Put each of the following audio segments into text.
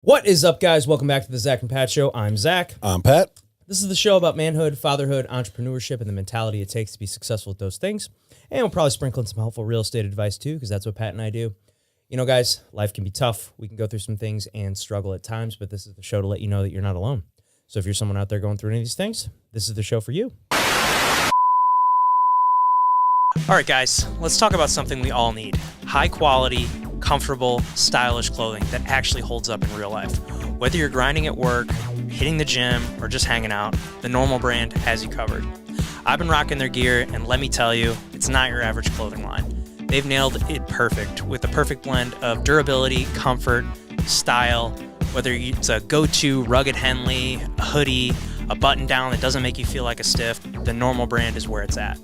What is up, guys? Welcome back to the Zach and Pat Show. I'm Zach. I'm Pat. This is the show about manhood, fatherhood, entrepreneurship, and the mentality it takes to be successful at those things. And we'll probably sprinkle in some helpful real estate advice too, because that's what Pat and I do. You know, guys, life can be tough. We can go through some things and struggle at times, but this is the show to let you know that you're not alone. So if you're someone out there going through any of these things, this is the show for you. All right, guys, let's talk about something we all need. High quality, comfortable, stylish clothing that actually holds up in real life. Whether you're grinding at work, hitting the gym, or just hanging out, the Normal brand has you covered. I've been rocking their gear, and let me tell you, it's not your average clothing line. They've nailed it perfect with the perfect blend of durability, comfort, style, whether it's a go-to rugged Henley, a hoodie, a button-down that doesn't make you feel like a stiff, the Normal brand is where it's at.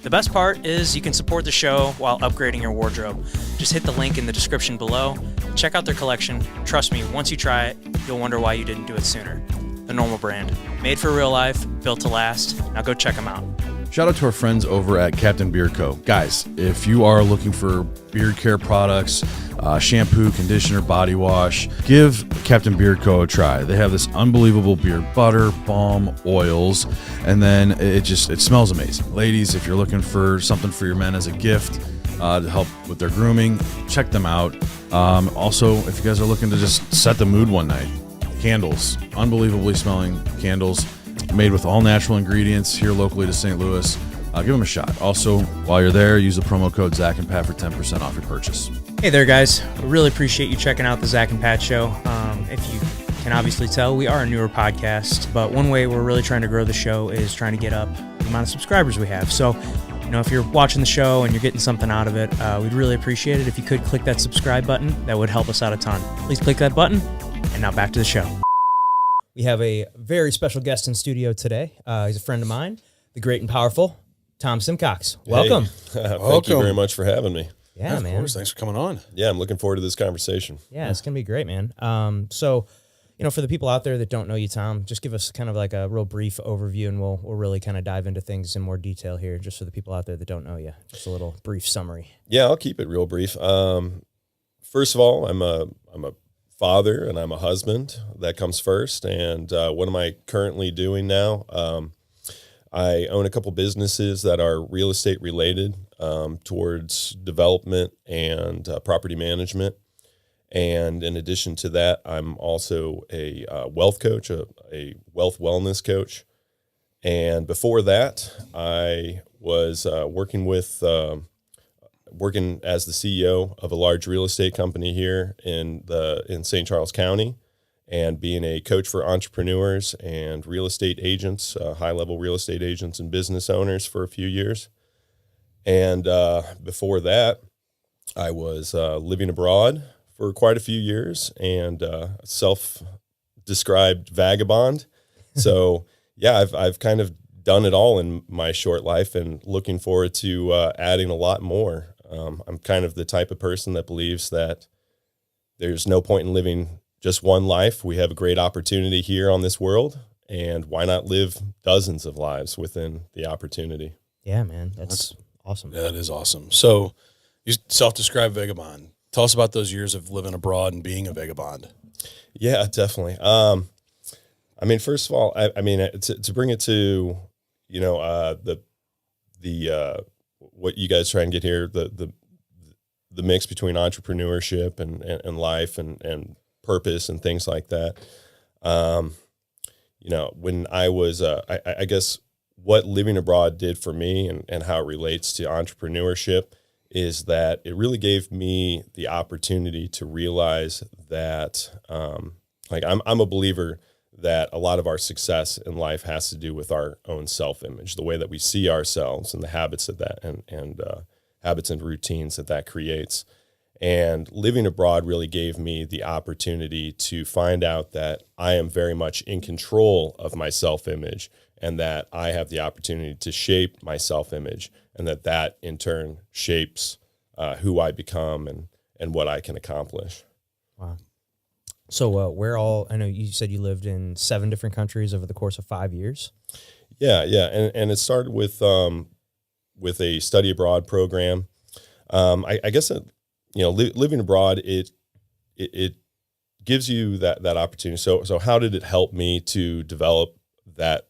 The best part is you can support the show while upgrading your wardrobe. Just hit the link in the description below. Check out their collection. Trust me, once you try it, you'll wonder why you didn't do it sooner. The Normal brand. Made for real life, built to last. Now go check them out. Shout out to our friends over at Captain Beard Co. Guys, if you are looking for beard care products, shampoo, conditioner, body wash, give Captain Beard Co. a try. They have this unbelievable beard butter, balm, oils, and then it smells amazing. Ladies, if you're looking for something for your men as a gift to help with their grooming, check them out. Also, if you guys are looking to just set the mood one night, candles, unbelievably smelling candles, made with all natural ingredients here locally to St. Louis. Give them a shot. Also, while you're there, use the promo code Zach and Pat for 10% off your purchase. Hey there, guys. We really appreciate you checking out the Zach and Pat Show. If you can obviously tell, we are a newer podcast, but one way we're really trying to grow the show is trying to get up the amount of subscribers we have. So, you know, if you're watching the show and you're getting something out of it, we'd really appreciate it if you could click that subscribe button. That would help us out a ton. Please click that button. And now back to the show. We have a very special guest in studio today. He's a friend of mine, the great and powerful Tom Simcox. Welcome. Hey, thank you very much for having me. Yeah, man. Of course. Thanks for coming on. Yeah, I'm looking forward to this conversation. Yeah, it's going to be great, man. So, you know, for the people out there that don't know you, Tom, just give us kind of like a real brief overview, and we'll really kind of dive into things in more detail here, just for the people out there that don't know you. Just a little brief summary. Yeah, I'll keep it real brief. First of all, I'm a father and I'm a husband. That comes first. And what am I currently doing now? I own a couple businesses that are real estate related towards development and property management. And in addition to that, I'm also a wealth coach, a wealth wellness coach. And before that, I was working as the CEO of a large real estate company here in St. Charles County, and being a coach for entrepreneurs and real estate agents, high-level real estate agents and business owners for a few years. And before that, I was living abroad for quite a few years and self-described vagabond. So yeah, I've kind of done it all in my short life, and looking forward to adding a lot more. I'm kind of the type of person that believes that there's no point in living just one life. We have a great opportunity here on this world, and why not live dozens of lives within the opportunity? Yeah, man. That's awesome. Yeah, that is awesome. So you self-described vagabond. Tell us about those years of living abroad and being a vagabond. Yeah, definitely. I mean, first of all, I mean, to bring it to, you know, what you guys try and get here, the mix between entrepreneurship and life and purpose and things like that. You know, when I was, I guess what living abroad did for me and how it relates to entrepreneurship is that it really gave me the opportunity to realize that, like I'm a believer that a lot of our success in life has to do with our own self-image, the way that we see ourselves and the habits of that and habits and routines that creates. And living abroad really gave me the opportunity to find out that I am very much in control of my self-image, and that I have the opportunity to shape my self-image, and that in turn shapes who I become and what I can accomplish. Wow. So I know you said you lived in 7 different countries over the course of 5 years. Yeah. And it started with a study abroad program. I guess, living abroad, it gives you that opportunity. So how did it help me to develop that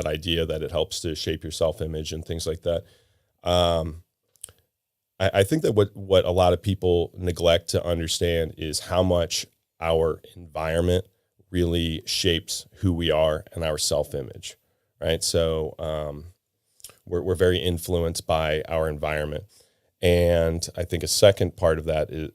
idea that it helps to shape your self-image and things like that? I think that what a lot of people neglect to understand is how much our environment really shapes who we are and our self-image, right? So we're very influenced by our environment. And I think a second part of that is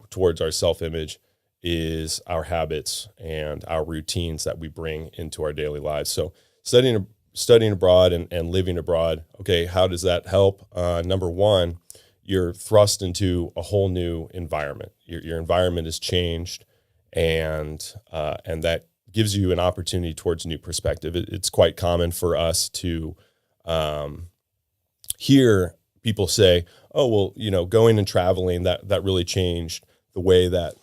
towards our self-image is our habits and our routines that we bring into our daily lives. So studying abroad and living abroad, okay, how does that help? Number one, you're thrust into a whole new environment. Your environment has changed, and that gives you an opportunity towards a new perspective. It's quite common for us to hear people say, "Oh, well, going and traveling that really changed the way that."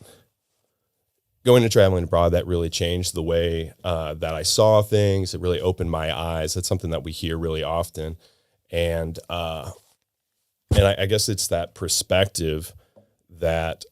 Going and traveling abroad, that really changed the way that I saw things. It really opened my eyes. That's something that we hear really often. And I guess it's that perspective that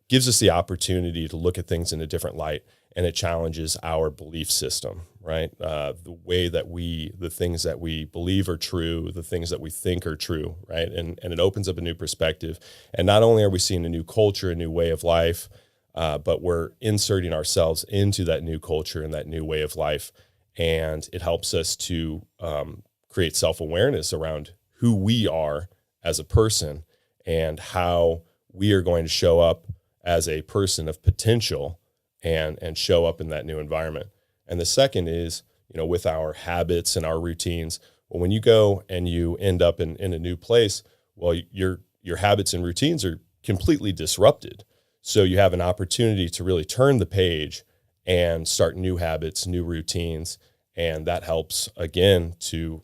gives us the opportunity to look at things in a different light, and it challenges our belief system, right? The way that the things that we believe are true, the things that we think are true, right? And it opens up a new perspective. And not only are we seeing a new culture, a new way of life, but we're inserting ourselves into that new culture and that new way of life. And it helps us to create self-awareness around who we are as a person and how we are going to show up as a person of potential and show up in that new environment. And the second is, with our habits and our routines, well, when you go and you end up in a new place, well, your habits and routines are completely disrupted. So you have an opportunity to really turn the page and start new habits, new routines, and that helps, again, to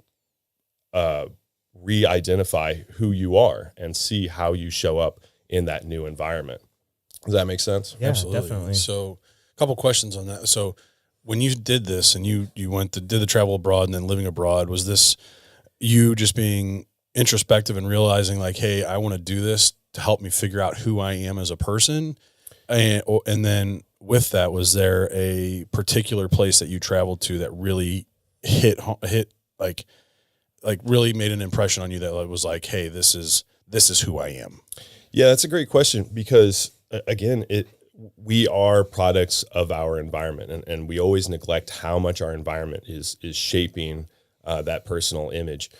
re-identify who you are and see how you show up in that new environment. Does that make sense? Yeah, Absolutely. definitely. So a couple questions on that. So when you did this and you did the travel abroad and then living abroad, was this you just being introspective and realizing like, hey, I want to do this to help me figure out who I am as a person? And then with that, was there a particular place that you traveled to that really hit like really made an impression on you that was like, hey, this is who I am? Yeah, that's a great question because again, we are products of our environment, and we always neglect how much our environment is shaping that personal image.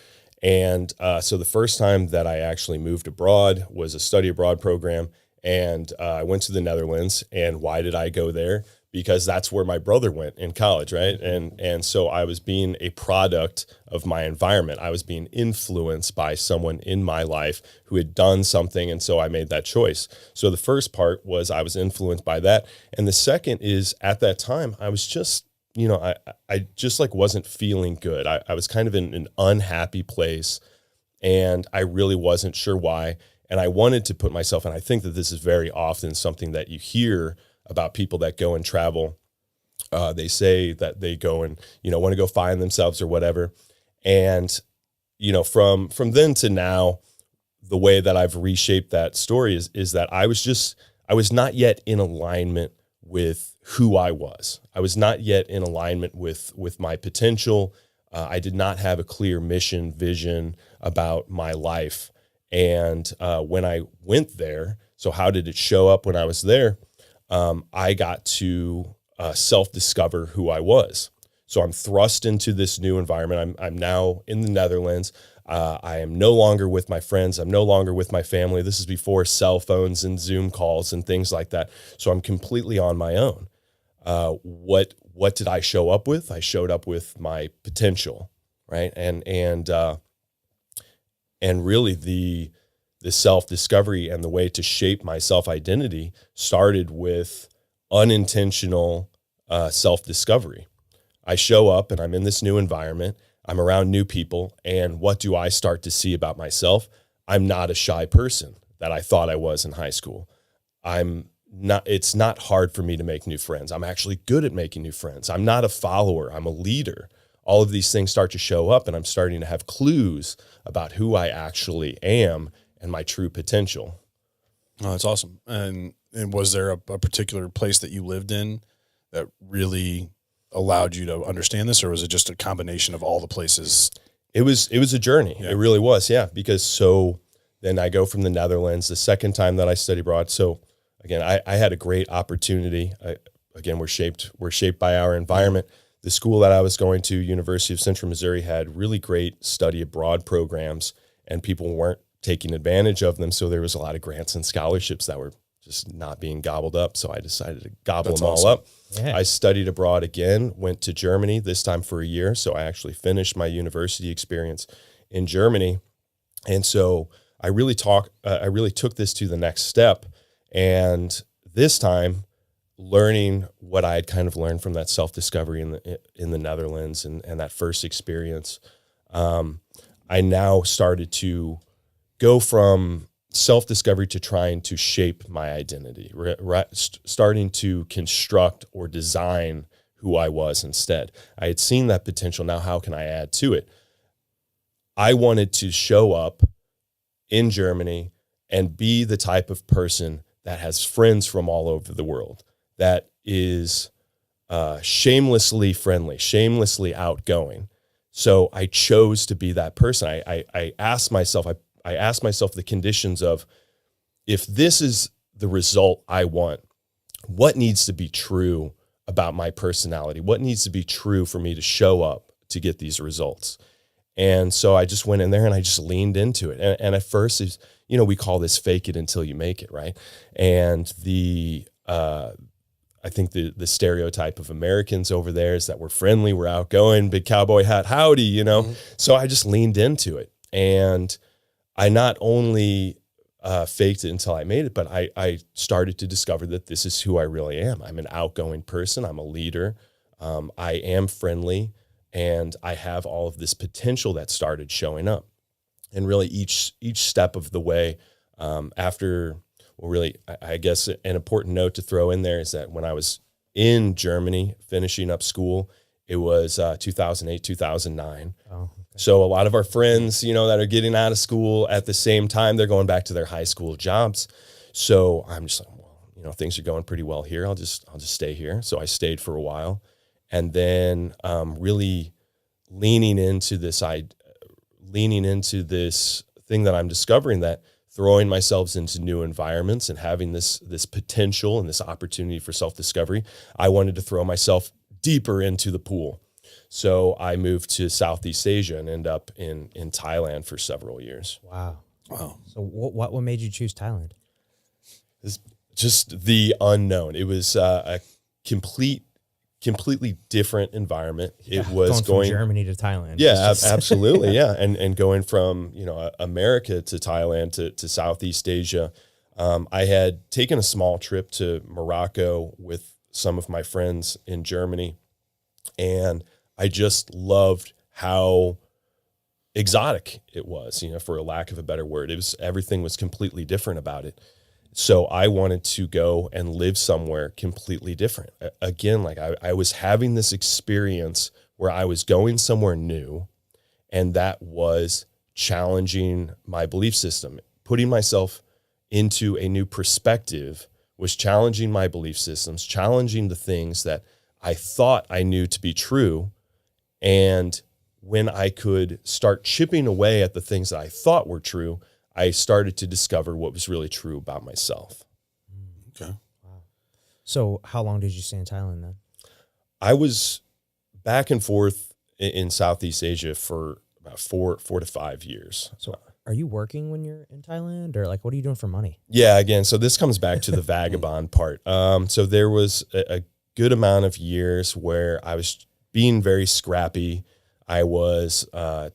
And so the first time that I actually moved abroad was a study abroad program, and I went to the Netherlands. And why did I go there? Because that's where my brother went in college, right? And so I was being a product of my environment. I was being influenced by someone in my life who had done something, and so I made that choice. So the first part was I was influenced by that. And the second is at that time, I was just, I just like wasn't feeling good. I was kind of in an unhappy place, and I really wasn't sure why. And I wanted to put myself, and I think that this is very often something that you hear about people that go and travel. They say that they go and, want to go find themselves or whatever. And, from then to now, the way that I've reshaped that story is that I was not yet in alignment with who I was. I was not yet in alignment with my potential. I did not have a clear mission, vision about my life. And when I went there, so how did it show up when I was there? I got to self-discover who I was. So I'm thrust into this new environment. I'm now in the Netherlands. I am no longer with my friends. I'm no longer with my family. This is before cell phones and Zoom calls and things like that. So I'm completely on my own. What did I show up with? I showed up with my potential, right? And really the self-discovery and the way to shape my self-identity started with unintentional self-discovery. I show up and I'm in this new environment. I'm around new people. And what do I start to see about myself? I'm not a shy person that I thought I was in high school. It's not hard for me to make new friends. I'm actually good at making new friends. I'm not a follower. I'm a leader. All of these things start to show up, and I'm starting to have clues about who I actually am and my true potential. Oh, that's awesome. And And was there a particular place that you lived in that really allowed you to understand this, or was it just a combination of all the places? It was a journey. Yeah. It really was. Yeah. Because then I go from the Netherlands the second time that I study abroad. So again, I had a great opportunity. We're shaped by our environment. The school that I was going to, University of Central Missouri, had really great study abroad programs, and people weren't taking advantage of them. So there was a lot of grants and scholarships that were just not being gobbled up. So I decided to gobble them all up. Yeah. I studied abroad again, went to Germany, this time for a year. So I actually finished my university experience in Germany. And so I really took this to the next step. And this time, learning what I had kind of learned from that self-discovery in the Netherlands and that first experience, I now started to go from self-discovery to trying to shape my identity, starting to construct or design who I was instead. I had seen that potential. Now, how can I add to it? I wanted to show up in Germany and be the type of person that has friends from all over the world, that is shamelessly friendly, shamelessly outgoing. So I chose to be that person. I asked myself the conditions of, if this is the result I want, what needs to be true about my personality? What needs to be true for me to show up to get these results? And so I just went in there and I just leaned into it. And at first, we call this fake it until you make it, right? And I think the stereotype of Americans over there is that we're friendly, we're outgoing, big cowboy hat, howdy, Mm-hmm. So I just leaned into it. And I not only faked it until I made it, but I started to discover that this is who I really am. I'm an outgoing person. I'm a leader. I am friendly. And I have all of this potential that started showing up. And really each step of the way, I guess an important note to throw in there is that when I was in Germany finishing up school, it was 2008, 2009. Oh, okay. So a lot of our friends, that are getting out of school at the same time, they're going back to their high school jobs. So I'm just like, well, things are going pretty well here. I'll just stay here. So I stayed for a while. And then really leaning into this thing that I'm discovering, that throwing myself into new environments and having this potential and this opportunity for self-discovery, I wanted to throw myself deeper into the pool. So I moved to Southeast Asia and ended up in Thailand for several years. Wow. So what made you choose Thailand? It's just the unknown. It was a completely different environment. Yeah, it was going from Germany to Thailand. Yeah, absolutely. Yeah. And going from, America to Thailand to Southeast Asia. I had taken a small trip to Morocco with some of my friends in Germany, and I just loved how exotic it was, for a lack of a better word. Everything was completely different about it. So I wanted to go and live somewhere completely different. Again, like I was having this experience where I was going somewhere new, and that was challenging my belief system. Putting myself into a new perspective was challenging my belief systems, challenging the things that I thought I knew to be true. And when I could start chipping away at the things that I thought were true, I started to discover what was really true about myself. Okay. Wow. So how long did you stay in Thailand then? I was back and forth in Southeast Asia for about 4 to 5 years. So are you working when you're in Thailand, or what are you doing for money? Yeah, again, so this comes back to the vagabond part. So there was a good amount of years where I was being very scrappy. I was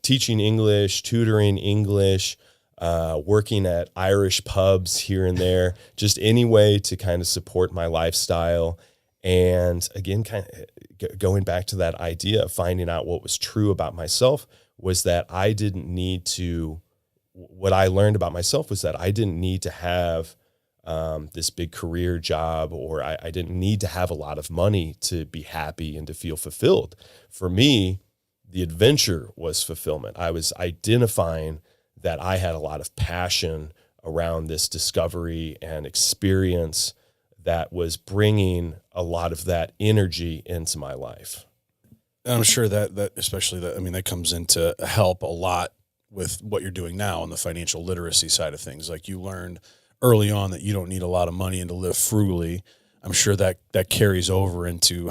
teaching English, tutoring English, working at Irish pubs here and there, just any way to kind of support my lifestyle. And again, kind of going back to that idea of finding out what was true about myself, was that I didn't need to, what I learned about myself was that I didn't need to have this big career job, or I didn't need to have a lot of money to be happy and to feel fulfilled. For me, the adventure was fulfillment. I was identifying that I had a lot of passion around this discovery and experience that was bringing a lot of that energy into my life. And I'm sure that especially that comes into help a lot with what you're doing now on the financial literacy side of things. Like, you learned early on that you don't need a lot of money and to live frugally. I'm sure that carries over into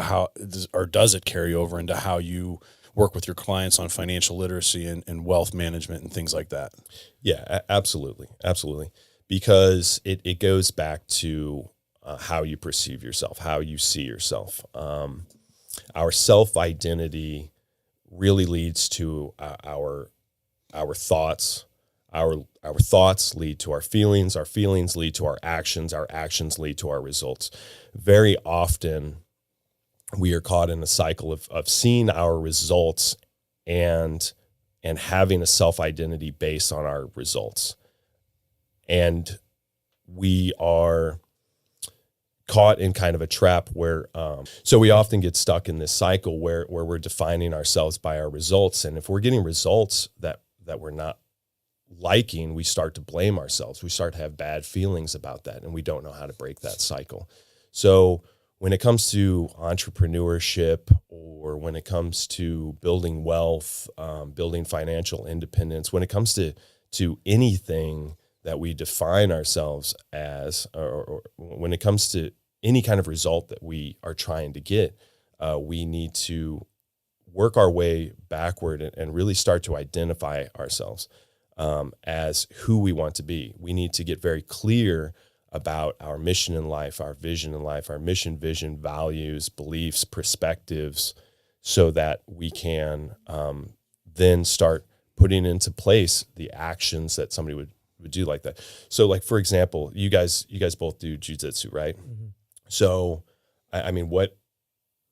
does it carry over into how you work with your clients on financial literacy and wealth management and things like that? Yeah, absolutely. Absolutely. Because it goes back to how you perceive yourself, how you see yourself. Our self-identity really leads to our thoughts. Our thoughts lead to our feelings lead to our actions lead to our results. Very often we are caught in a cycle of seeing our results and having a self-identity based on our results. And we are caught in kind of a trap where, so we often get stuck in this cycle where we're defining ourselves by our results. And if we're getting results that we're not liking, we start to blame ourselves. We start to have bad feelings about that, and we don't know how to break that cycle. So when it comes to entrepreneurship, or when it comes to building wealth, building financial independence, when it comes to anything that we define ourselves as, or when it comes to any kind of result that we are trying to get, we need to work our way backward and really start to identify ourselves as who we want to be. We need to get very clear about our mission in life, our vision in life, our mission, vision, values, beliefs, perspectives, so that we can then start putting into place the actions that somebody would do like that. So, like, for example, you guys both do jiu-jitsu, right? Mm-hmm. So, I mean, what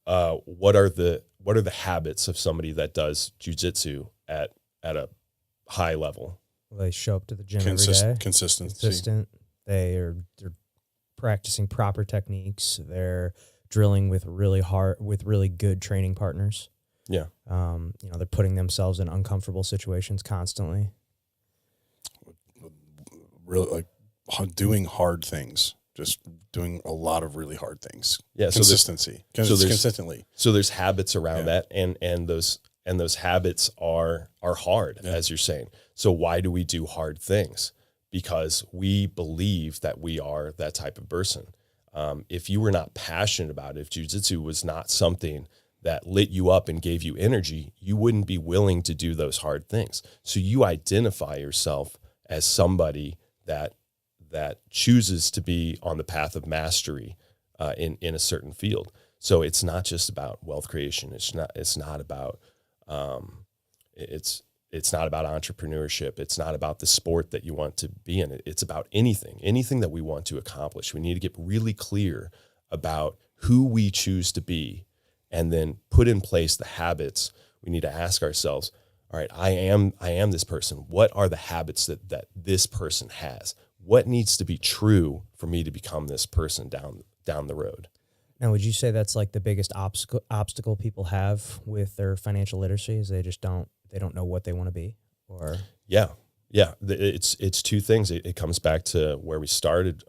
are the habits of somebody that does jiu-jitsu at a high level? Well, they show up to the gym every day. Consistency. Consistent. They're practicing proper techniques. They're drilling with really good training partners. Yeah. They're putting themselves in uncomfortable situations constantly. Really, like doing hard things, just doing a lot of really hard things. Yeah. Consistency. Consistently. So there's habits around that, and those habits are hard, as you're saying. So why do we do hard things? Because we believe that we are that type of person. If you were not passionate about it, if jiu-jitsu was not something that lit you up and gave you energy, you wouldn't be willing to do those hard things. So you identify yourself as somebody that chooses to be on the path of mastery in a certain field. So it's not just about wealth creation. It's not about entrepreneurship. It's not about the sport that you want to be in. It's about anything that we want to accomplish. We need to get really clear about who we choose to be, and then put in place the habits. We need to ask ourselves, all right, I am this person. What are the habits that this person has? What needs to be true for me to become this person down the road? Now, would you say that's like the biggest obstacle people have with their financial literacy, is they don't know what they want to be? Or yeah, it's two things. It comes back to where we started,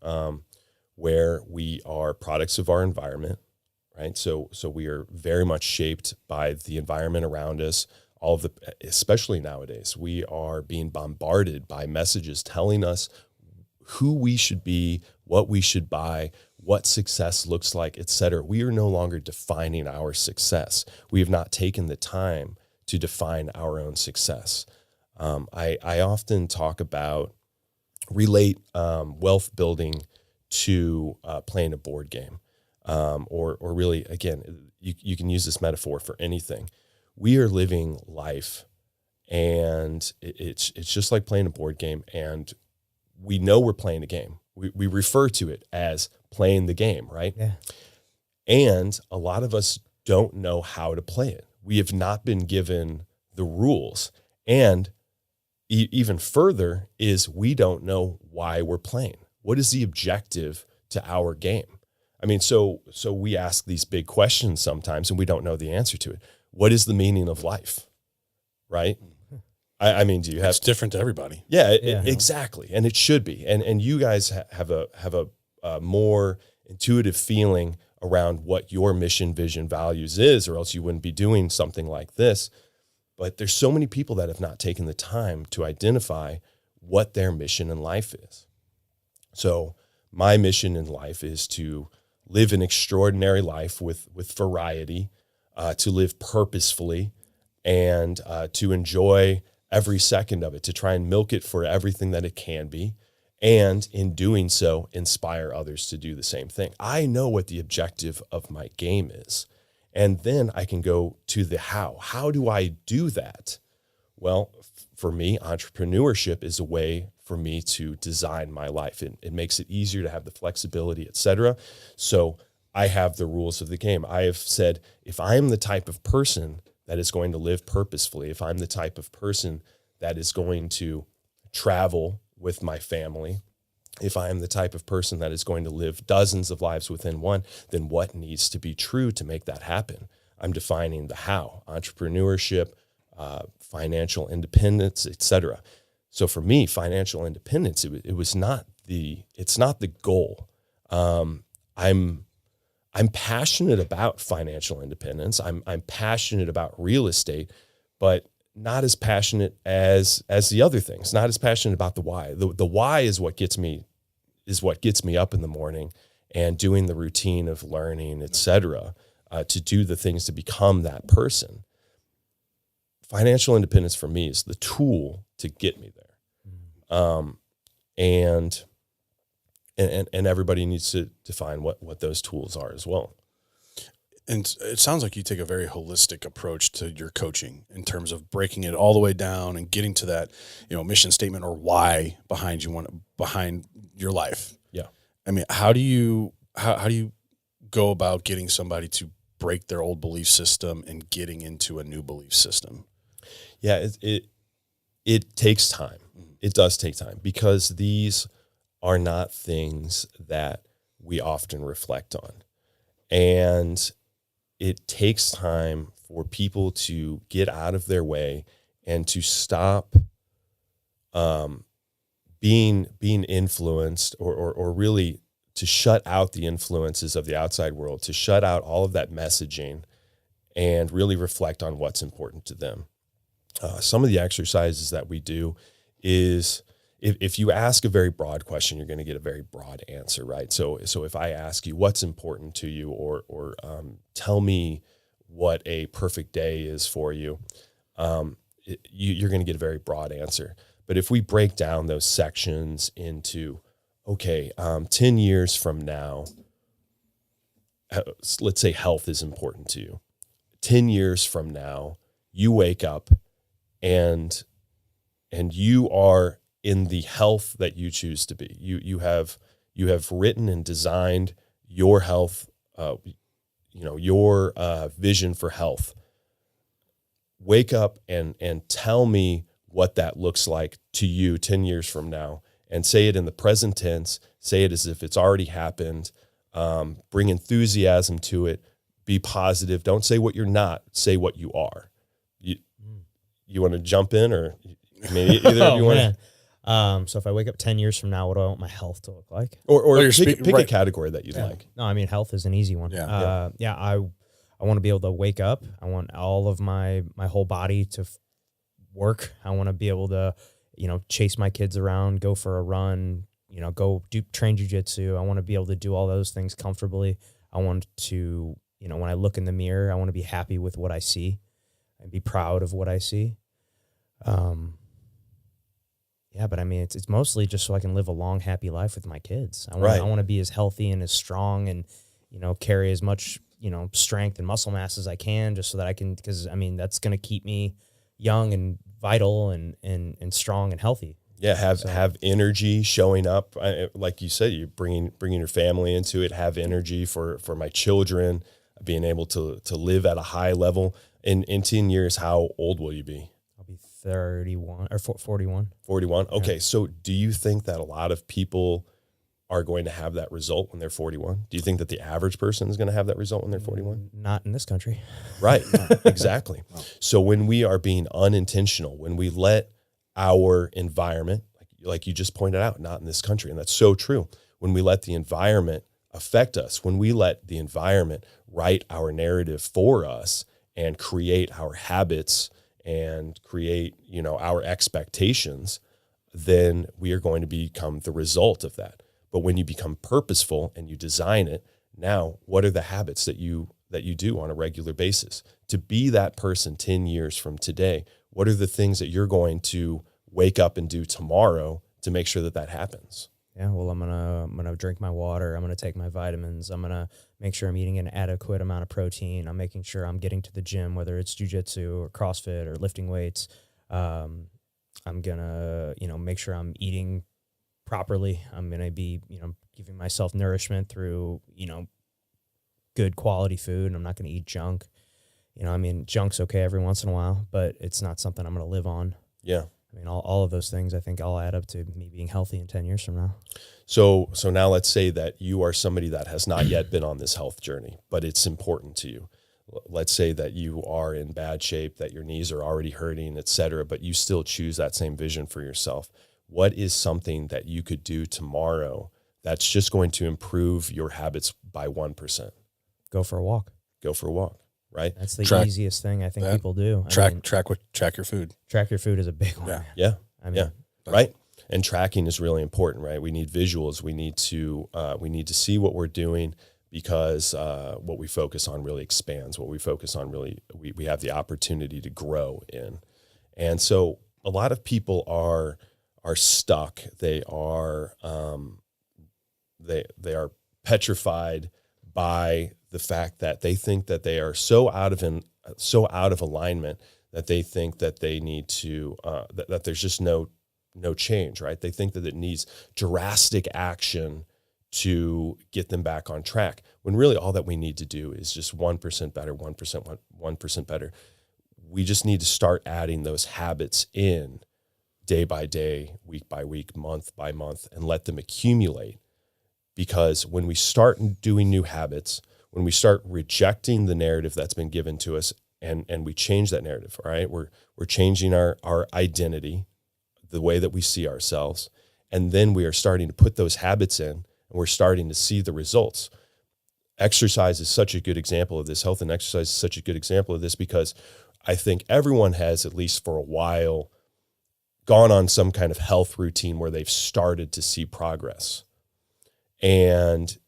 where we are products of our environment, right? So we are very much shaped by the environment around us. Especially nowadays, we are being bombarded by messages telling us who we should be, what we should buy, what success looks like, etc. We are no longer defining our success. We have not taken the time to define our own success. I often relate wealth building to playing a board game, or really, again, you can use this metaphor for anything. We are living life, and it's just like playing a board game, and we know we're playing a game. We refer to it as playing the game, right? Yeah. And a lot of us don't know how to play it. We have not been given the rules. And even further is we don't know why we're playing. What is the objective to our game? I mean, so we ask these big questions sometimes, and we don't know the answer to it. What is the meaning of life? Right? I mean, do you have? It's different to everybody. Yeah, exactly, and it should be. And you guys have a more intuitive feeling around what your mission, vision, values is, or else you wouldn't be doing something like this. But there's so many people that have not taken the time to identify what their mission in life is. So my mission in life is to live an extraordinary life with variety, to live purposefully, and to enjoy every second of it, to try and milk it for everything that it can be, and in doing so, inspire others to do the same thing. I know what the objective of my game is, and then I can go to the how. How do I do that? Well, for me, entrepreneurship is a way for me to design my life. It makes it easier to have the flexibility, et cetera. So I have the rules of the game. I have said, if I am the type of person that is going to live purposefully, if I'm the type of person that is going to travel with my family, if I am the type of person that is going to live dozens of lives within one, then what needs to be true to make that happen? I'm defining the how: entrepreneurship, financial independence, et cetera. So for me, financial independence, it's not the goal. I'm passionate about financial independence. I'm passionate about real estate, but not as passionate as the other things. Not as passionate about the why. The why is what gets me up in the morning and doing the routine of learning, et cetera, to do the things to become that person. Financial independence for me is the tool to get me there. And everybody needs to define what those tools are as well. And it sounds like you take a very holistic approach to your coaching in terms of breaking it all the way down and getting to that, mission statement or why behind your life. Yeah. I mean, how do you go about getting somebody to break their old belief system and getting into a new belief system? Yeah, it takes time. It does take time, because these are not things that we often reflect on. And it takes time for people to get out of their way and to stop being influenced or really to shut out the influences of the outside world, to shut out all of that messaging and really reflect on what's important to them. Some of the exercises that we do is, if you ask a very broad question, you're going to get a very broad answer, right? So if I ask you what's important to you, or tell me what a perfect day is for you, you're going to get a very broad answer. But if we break down those sections into, 10 years from now, let's say health is important to you. 10 years from now, you wake up and you are in the health that you choose to be. You have written and designed your health, your vision for health. Wake up and tell me what that looks like to you 10 years from now, and say it in the present tense. Say it as if it's already happened. Bring enthusiasm to it. Be positive. Don't say what you're not. Say what you are. You want to jump in, or maybe either of you want to? So if I wake up 10 years from now, what do I want my health to look like? Or pick a category that you'd like. No, I mean, health is an easy one. I want to be able to wake up. I want all of my whole body to work. I want to be able to, chase my kids around, go for a run, go train jiu-jitsu. I want to be able to do all those things comfortably. I want to, when I look in the mirror, I want to be happy with what I see and be proud of what I see. But I mean, it's mostly just so I can live a long, happy life with my kids. I want to be as healthy and as strong and, carry as much, strength and muscle mass as I can, just so that I can, because I mean, that's going to keep me young and vital and strong and healthy. Yeah. Have energy showing up. Like you said, you're bringing your family into it, have energy for my children, being able to live at a high level. In 10 years, how old will you be? 31 or 41. 41. Okay. Yeah. So do you think that a lot of people are going to have that result when they're 41? Do you think that the average person is going to have that result when they're 41? Not in this country. Right. Exactly. Wow. So when we are being unintentional, when we let our environment, like you just pointed out, not in this country, and that's so true. When we let the environment affect us, when we let the environment write our narrative for us and create our habits and create, our expectations, then we are going to become the result of that. But when you become purposeful and you design it, now what are the habits that you do on a regular basis? To be that person 10 years from today, what are the things that you're going to wake up and do tomorrow to make sure that that happens? Yeah, well, I'm gonna drink my water. I'm gonna take my vitamins. I'm gonna make sure I'm eating an adequate amount of protein. I'm making sure I'm getting to the gym, whether it's jujitsu or CrossFit or lifting weights. I'm gonna, make sure I'm eating properly. I'm gonna be, giving myself nourishment through, good quality food. And I'm not gonna eat junk. Junk's okay every once in a while, but it's not something I'm gonna live on. Yeah. All of those things I think all add up to me being healthy in 10 years from now. So now let's say that you are somebody that has not yet been on this health journey, but it's important to you. Let's say that you are in bad shape, that your knees are already hurting, et cetera, but you still choose that same vision for yourself. What is something that you could do tomorrow that's just going to improve your habits by 1%? Go for a walk. Go for a walk. Right? That's the easiest thing I think people do. Track your food. Track your food is a big one. Yeah. Man. Yeah. Right. And tracking is really important, right? We need visuals. We need to see what we're doing, because what we focus on really expands. What we focus on really, we have the opportunity to grow in. And so a lot of people are stuck. They are petrified by the fact that they think that they are so out of alignment that they think that they need to that there's just no change, right? They think that it needs drastic action to get them back on track, when really all that we need to do is just 1% better, 1% better. We just need to start adding those habits in day by day, week by week, month by month, and let them accumulate. Because when we start doing new habits, when we start rejecting the narrative that's been given to us, and we change that narrative, all right, we're changing our identity, the way that we see ourselves, and then we are starting to put those habits in, and we're starting to see the results. Exercise is such a good example of this. Health and exercise is such a good example of this, because I think everyone has, at least for a while, gone on some kind of health routine where they've started to see progress. And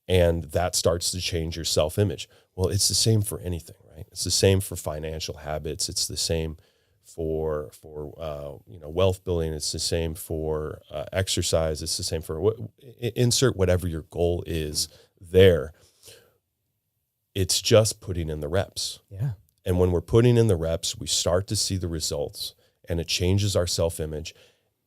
that starts to change your self-image. Well, it's the same for anything, right? It's the same for financial habits. It's the same for wealth building. It's the same for exercise. It's the same for insert whatever your goal is there. It's just putting in the reps. Yeah. And when we're putting in the reps, we start to see the results, and it changes our self-image.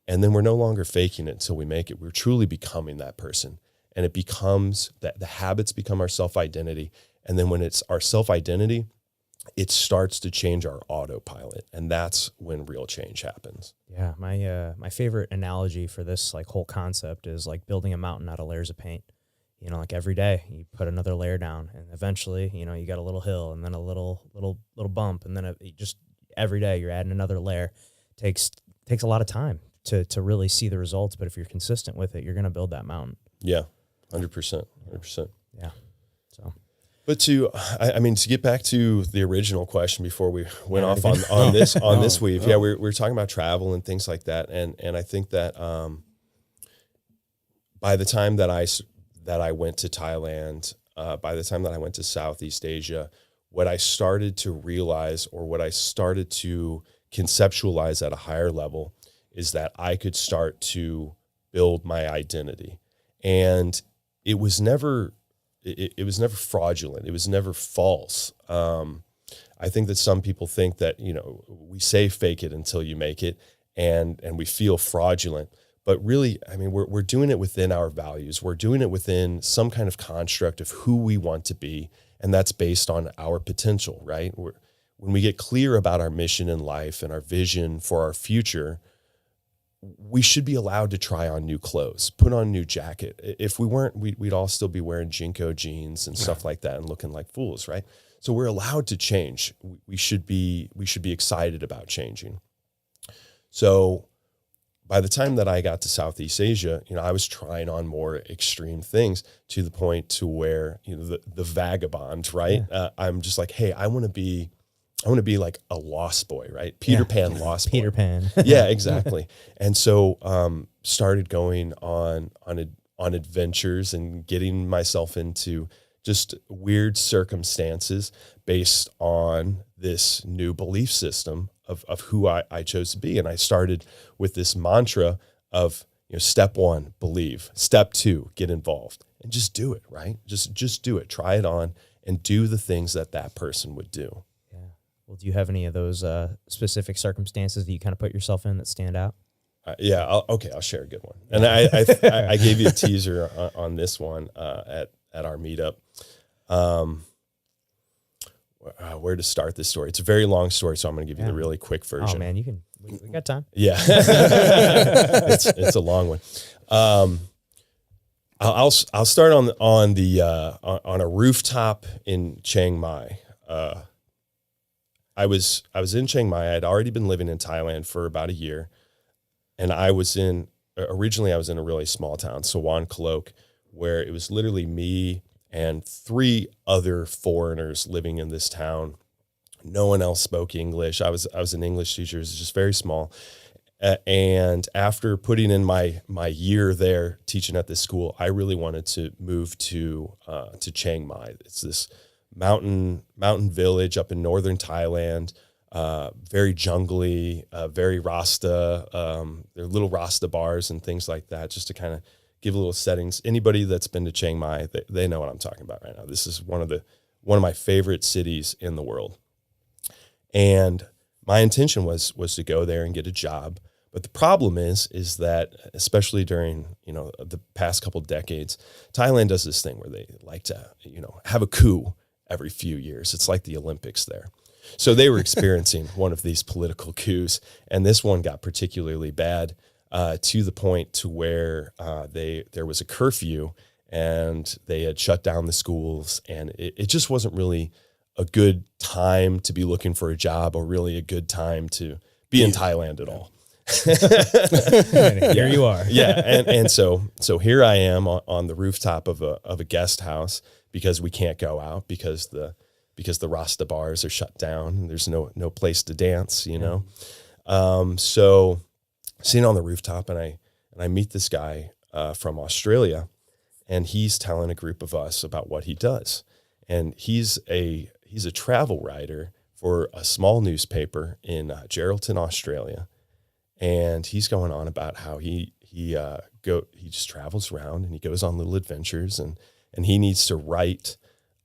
And then we're no longer faking it until we make it. We're truly becoming that person. And it becomes that the habits become our self-identity. And then when it's our self-identity, it starts to change our autopilot. And that's when real change happens. Yeah. My favorite analogy for this whole concept is like building a mountain out of layers of paint. Every day you put another layer down, and eventually, you got a little hill, and then a little bump. And then it just every day you're adding another layer. Takes a lot of time to really see the results. But if you're consistent with it, you're going to build that mountain. Yeah. 100%. Yeah. So, but to get back to the original question before we went off on this weave. Yeah. We're talking about travel and things like that. And I think that, by the time that I went to Thailand, by the time that I went to Southeast Asia, what I started to realize, or what I started to conceptualize at a higher level, is that I could start to build my identity. And it was never fraudulent. It was never false. I think that some people think that, we say fake it until you make it, and we feel fraudulent. But really, we're doing it within our values. We're doing it within some kind of construct of who we want to be, and that's based on our potential, right? When we get clear about our mission in life and our vision for our future, we should be allowed to try on new clothes, put on a new jacket. If we weren't, we'd all still be wearing Jinko jeans and stuff like that and looking like fools, right? So we're allowed to change. We should be excited about changing. So by the time that I got to Southeast Asia, I was trying on more extreme things to the point to where, the vagabond, right? Yeah. I'm just like, hey, I want to be like a lost boy, right? Peter Pan lost boy. Peter Pan. Yeah, exactly. And so started going on adventures and getting myself into just weird circumstances based on this new belief system of who I chose to be. And I started with this mantra of, step 1, believe. Step 2, get involved. And just do it, right? Just do it. Try it on and do the things that person would do. Yeah. Well, do you have any of those specific circumstances that you kind of put yourself in that stand out? Yeah. I'll share a good one. And I gave you a teaser on this one at our meetup. Where to start this story? It's a very long story, so I'm going to give you the really quick version. Oh man, we got time. Yeah, it's a long one. I'll start on a rooftop in Chiang Mai. I was in Chiang Mai. I'd already been living in Thailand for about a year, and originally I was in a really small town, Sawan Kalok, where it was literally me and 3 other foreigners living in this town. No one else spoke English. I was an English teacher. It was just very small. And after putting in my year there teaching at this school, I really wanted to move to Chiang Mai. It's this mountain village up in northern Thailand, very jungly, very Rasta. There are little Rasta bars and things like that, just to kind of give a little settings. Anybody that's been to Chiang Mai, they know what I'm talking about right now. This is one of my favorite cities in the world. And my intention was to go there and get a job. But the problem is that, especially during, the past couple decades, Thailand does this thing where they like to, have a coup every few years. It's like the Olympics there. So they were experiencing one of these political coups, and this one got particularly bad. To the point to where there was a curfew and they had shut down the schools, and it just wasn't really a good time to be looking for a job or really a good time to be in Thailand at all. Here you are. Yeah. And so here I am on the rooftop of a guest house because we can't go out because the Rasta bars are shut down. There's no place to dance, So sitting on the rooftop, and I meet this guy from Australia, and he's telling a group of us about what he does. And he's a travel writer for a small newspaper in Geraldton, Australia. And he's going on about how he just travels around and he goes on little adventures, and he needs to write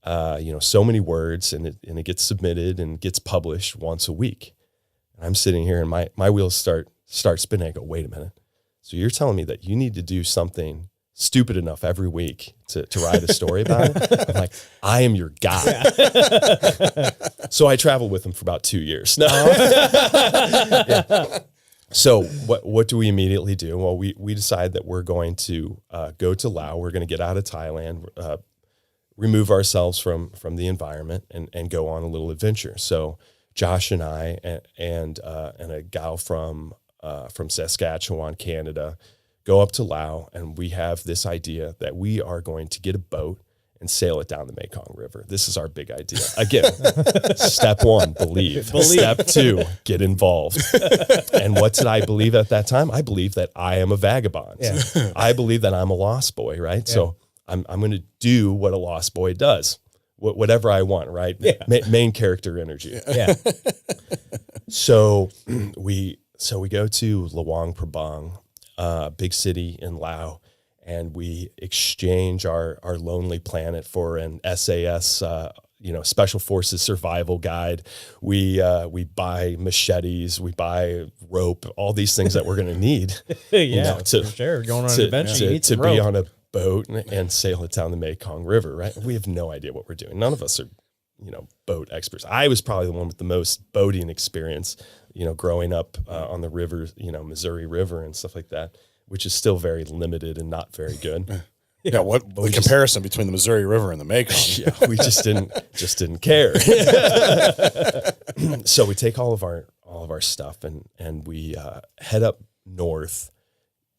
so many words, and it gets submitted and gets published once a week. And I'm sitting here and my wheels start spinning. I go, wait a minute. So you're telling me that you need to do something stupid enough every week to write a story about it? I'm like, I am your guy. Yeah. So I traveled with him for about 2 years. No. Yeah. So what do we immediately do? Well, we decide that we're going to go to Laos. We're going to get out of Thailand, remove ourselves from the environment, and go on a little adventure. So Josh and I and a gal from Saskatchewan, Canada, go up to Laos, and we have this idea that we are going to get a boat and sail it down the Mekong River. This is our big idea. Again, step 1, believe. Step 2, get involved. And what did I believe at that time? I believe that I am a vagabond. Yeah. I believe that I'm a lost boy, right? Yeah. So I'm going to do what a lost boy does, whatever I want, right? Yeah. Main character energy. Yeah. So we go to Luang Prabang, big city in Laos, and we exchange our lonely planet for an SAS, Special Forces survival guide. We buy machetes, we buy rope, all these things that we're going to need. Yeah, for sure. Going on an adventure, to be on a boat and sail it down the Mekong River, right? We have no idea what we're doing. None of us are, boat experts. I was probably the one with the most boating experience, growing up on the river, Missouri River and stuff like that, which is still very limited and not very good. Yeah, what the comparison between the Missouri River and the Mekong? Yeah, we just didn't care. So we take all of our stuff and we head up north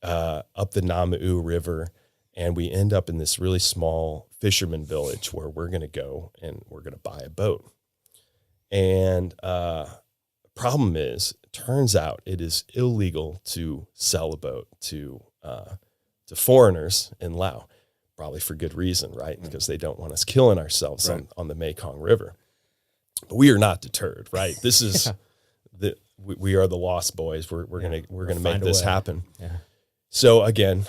up the Namu River, and we end up in this really small fisherman village where we're going to go and we're going to buy a boat. And problem is, turns out it is illegal to sell a boat to foreigners in Laos, probably for good reason, right? Because they don't want us killing ourselves on the Mekong River. But we are not deterred, right? This is we are the Lost Boys. We're gonna make this happen. Yeah. So again,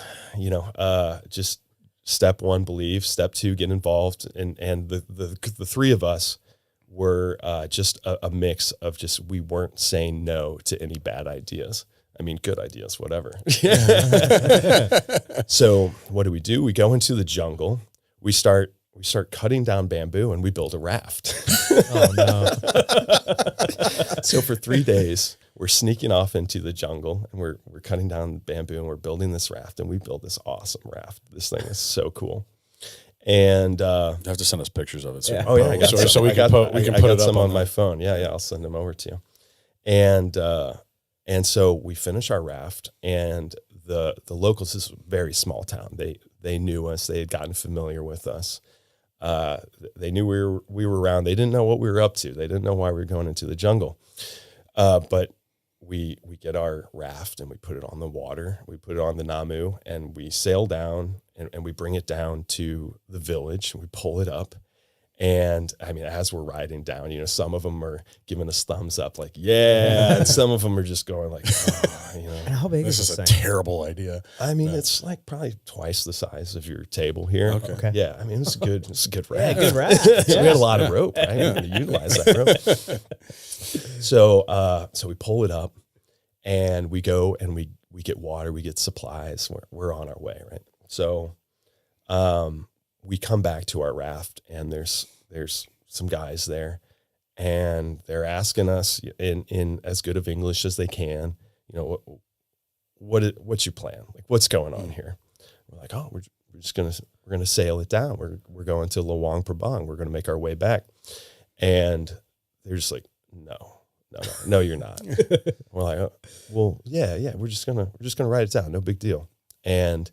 just step one, believe. Step two, get involved. And the three of us were just a mix of just, we weren't saying no to any bad ideas. I mean, good ideas, whatever. So what do? We go into the jungle. We start cutting down bamboo and we build a raft. Oh no. So for 3 days, we're sneaking off into the jungle and we're cutting down bamboo and we're building this raft, and we built this awesome raft. This thing is so cool. And you have to send us pictures of it. So oh yeah, I got so we can put it up some on my phone. Yeah, I'll send them over to you. And so we finish our raft, and the locals, this is a very small town. They knew us. They had gotten familiar with us. They knew we were around. They didn't know what we were up to. They didn't know why we were going into the jungle. But we get our raft and we put it on the water. We put it on the Namu and we sail down and we bring it down to the village. We pull it up. And I mean, as we're riding down, some of them are giving us thumbs up, like, yeah. And some of them are just going like, And how big this is is this a thing? terrible idea. I mean, it's like probably twice the size of your table here. Okay. Yeah. I mean, it's a good raft. Good raft. So we had a lot of rope, right? We're going to utilize that rope. So we pull it up and we go and we get water, we get supplies. We're on our way, right? So, we come back to our raft and there's some guys there and they're asking us in as good of English as they can, what's your plan? Like, what's going on here? We're like, oh, we're going to sail it down. We're going to Luang Prabang. We're going to make our way back. And they're just like, no, you're not. We're like, oh, well, yeah. We're just going to write it down. No big deal. And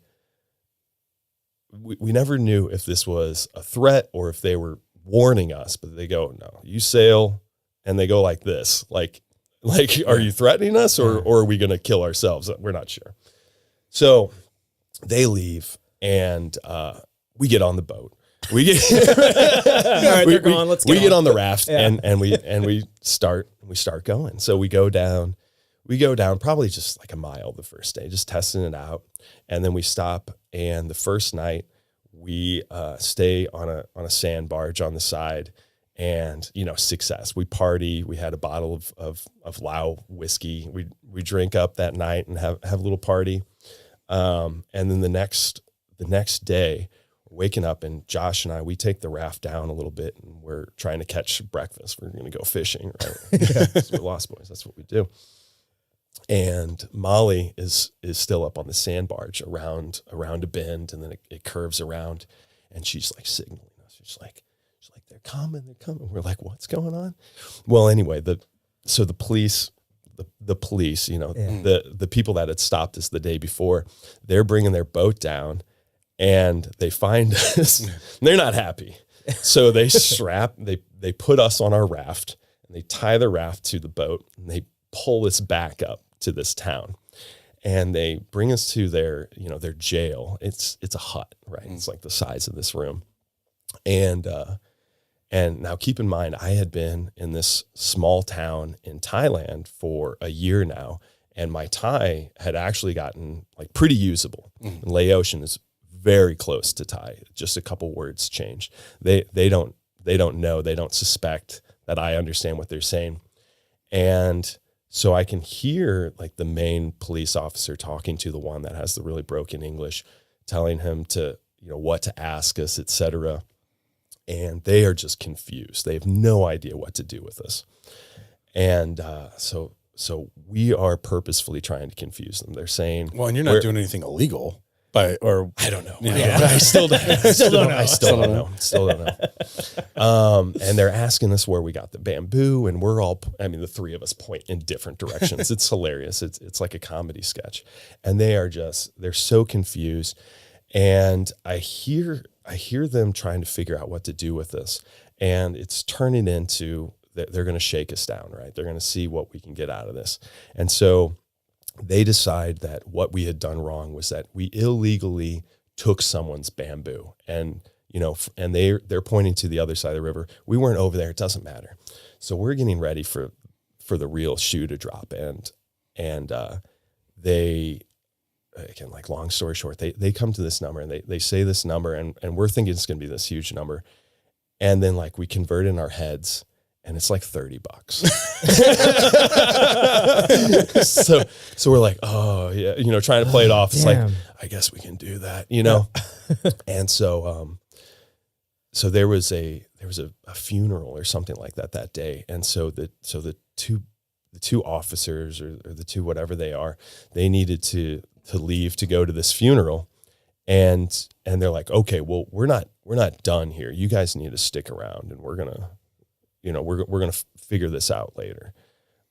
we never knew if this was a threat or if they were warning us, but they go, no, you sail, and they go like this, like, are you threatening us or are we going to kill ourselves? We're not sure. So they leave and, we get on the boat. We get, All right, they're gone. Let's get on the raft and we start going. So we go down probably just like a mile the first day, just testing it out. And then we stop. And the first night we stay on a sand barge on the side, and success. We party. We had a bottle of Lao whiskey. We drink up that night and have a little party. And then the next day, we're waking up, and Josh and I, we take the raft down a little bit, and we're trying to catch breakfast. We're going to go fishing, right? We're Lost Boys. That's what we do. And Molly is still up on the sand barge around a bend, and then it curves around, and she's like signaling us. She's like, they're coming. We're like, what's going on? Well, anyway, the police, the people that had stopped us the day before, they're bringing their boat down, and they find us. They're not happy, so they they put us on our raft, and they tie the raft to the boat, and they pull us back up to this town, and they bring us to their jail. It's a hut, right? It's like the size of this room. And now keep in mind, I had been in this small town in Thailand for a year now, and my Thai had actually gotten like pretty usable. And Laotian is very close to Thai. Just a couple words changed. They don't know, they don't suspect that I understand what they're saying. And so I can hear like the main police officer talking to the one that has the really broken English, telling him to, what to ask us, etc. And they are just confused. They have no idea what to do with us. And so we are purposefully trying to confuse them. They're saying, well, and you're not doing anything illegal. I don't know. Yeah. I still don't know. Still don't know. I still don't know. Still don't know. And they're asking us where we got the bamboo, and we're all, the three of us point in different directions. It's hilarious. It's like a comedy sketch. And they're so confused. And I hear them trying to figure out what to do with this. And it's turning into that they're going to shake us down, right? They're going to see what we can get out of this. And so they decide that what we had done wrong was that we illegally took someone's bamboo, and they're pointing to the other side of the river. We weren't over there. It doesn't matter. So we're getting ready for the real shoe to drop. And they, again, like long story short, they come to this number, and they say this number, and we're thinking it's going to be this huge number. And then like we convert in our heads, and it's like $30. So we're like, oh yeah, trying to play it off. It's Damn. like, I guess we can do that, And so there was a funeral or something like that day. And so the two officers or the two, whatever they are, they needed to leave to go to this funeral. And they're like, okay, well, we're not done here. You guys need to stick around, and we're gonna figure this out later.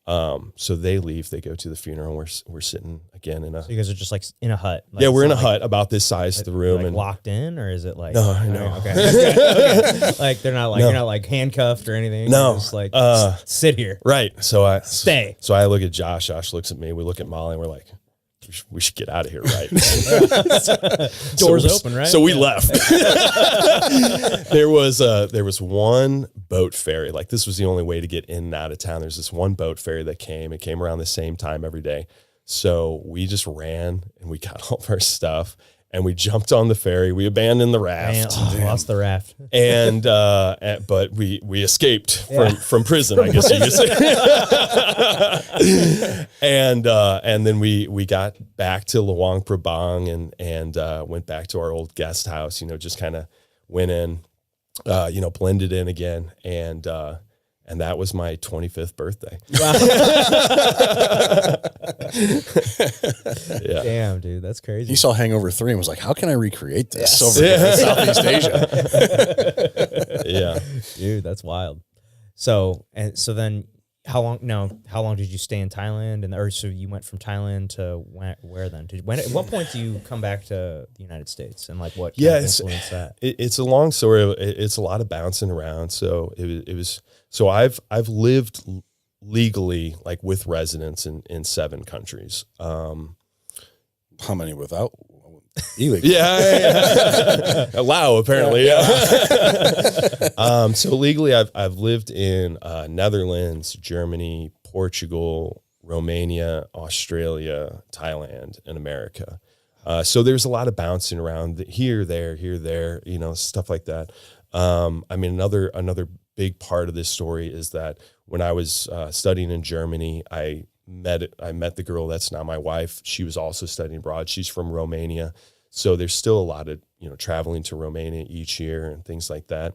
So they leave. They go to the funeral. We're sitting again in a. So you guys are just like in a hut. Like, yeah, we're in a like, hut about this size of the room, like and locked in, or is it like no, I know. Okay. Okay. Like they're not like No. you're not like handcuffed or anything. No. You're just like sit here. right. So I Stay. So I look at Josh. Josh looks at me. We look at Molly, and we're like, we should get out of here, right? Doors open, right? So we left. There was one boat ferry. Like, this was the only way to get in and out of town. There's this one boat ferry that came. It came around the same time every day. So we just ran, and we got all of our stuff, and we jumped on the ferry. We abandoned the raft. Man, lost the raft. And but we escaped from prison, I guess you could say. And then we got back to Luang Prabang and went back to our old guest house. Just kind of went in, blended in again, and that was my 25th birthday. Wow. Yeah. Damn, dude, that's crazy. He saw Hangover 3 and was like, how can I recreate this over here in Southeast Asia? Yeah. Dude, that's wild. So then how long did you stay in Thailand? So you went from Thailand to where then? At what point do you come back to the United States, and like what kind of influenced that? It's a long story. It's a lot of bouncing around. So it was. So I've lived legally, like with residence in 7 countries. How many without? Illegal. Yeah. Lao, apparently. Yeah. So legally, I've lived in Netherlands, Germany, Portugal, Romania, Australia, Thailand, and America. So there's a lot of bouncing around here, there, stuff like that. Another big part of this story is that when I was studying in Germany, I met the girl that's now my wife. She was also studying abroad. She's from Romania. So there's still a lot of, traveling to Romania each year and things like that.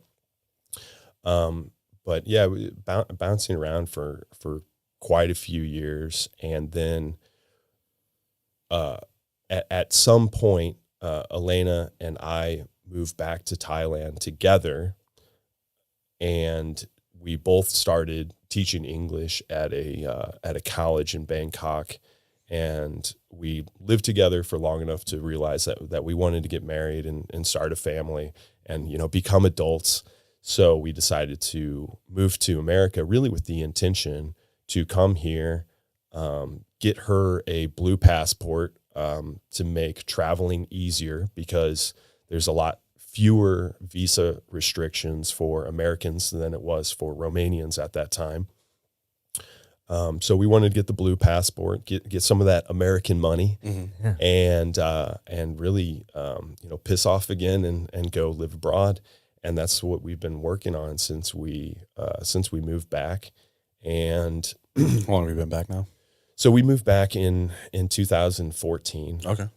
But yeah, bouncing around for quite a few years. And then at some point, Elena and I moved back to Thailand together, and we both started teaching English at a college in Bangkok, and we lived together for long enough to realize that we wanted to get married and start a family and become adults. So we decided to move to America, really with the intention to come here, get her a blue passport to make traveling easier, because there's a lot fewer visa restrictions for Americans than it was for Romanians at that time. So we wanted to get the blue passport, get some of that American money, and really piss off again and go live abroad. And that's what we've been working on since we moved back. And how long have you been back now? So we moved back in 2014. Okay.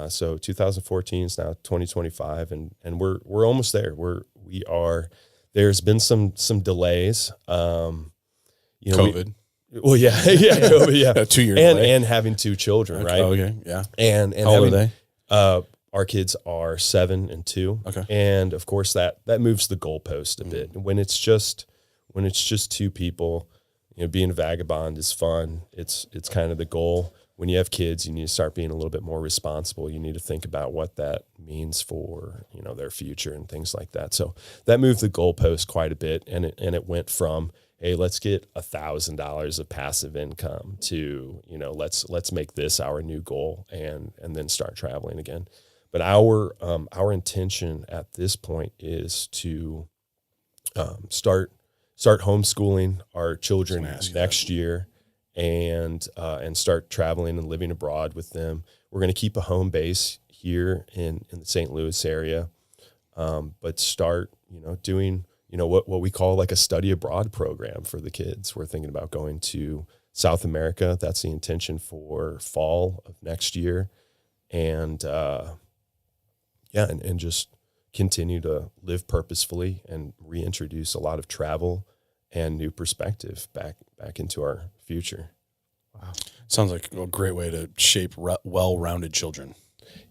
So 2014 is now 2025, and we're almost there. We are. There's been some delays. COVID. Well, yeah, COVID, yeah. 2 years and having 2 children, right? Okay, yeah. And how old are they? Our kids are 7 and 2. Okay. And of course that moves the goalpost a bit. When it's just 2 people, being a vagabond is fun. It's kind of the goal. When you have kids, you need to start being a little bit more responsible. You need to think about what that means for, their future and things like that. So that moved the goalpost quite a bit. And it went from, hey, let's get $1,000 of passive income to, let's make this our new goal and then start traveling again. But our intention at this point is to start homeschooling our children next year and start traveling and living abroad with them. We're going to keep a home base here in the St. Louis area, but start doing what we call like a study abroad program for the kids. We're thinking about going to South America. That's the intention for fall of next year, and and just continue to live purposefully and reintroduce a lot of travel and new perspective back into our future. Wow. Sounds like a great way to shape well-rounded children.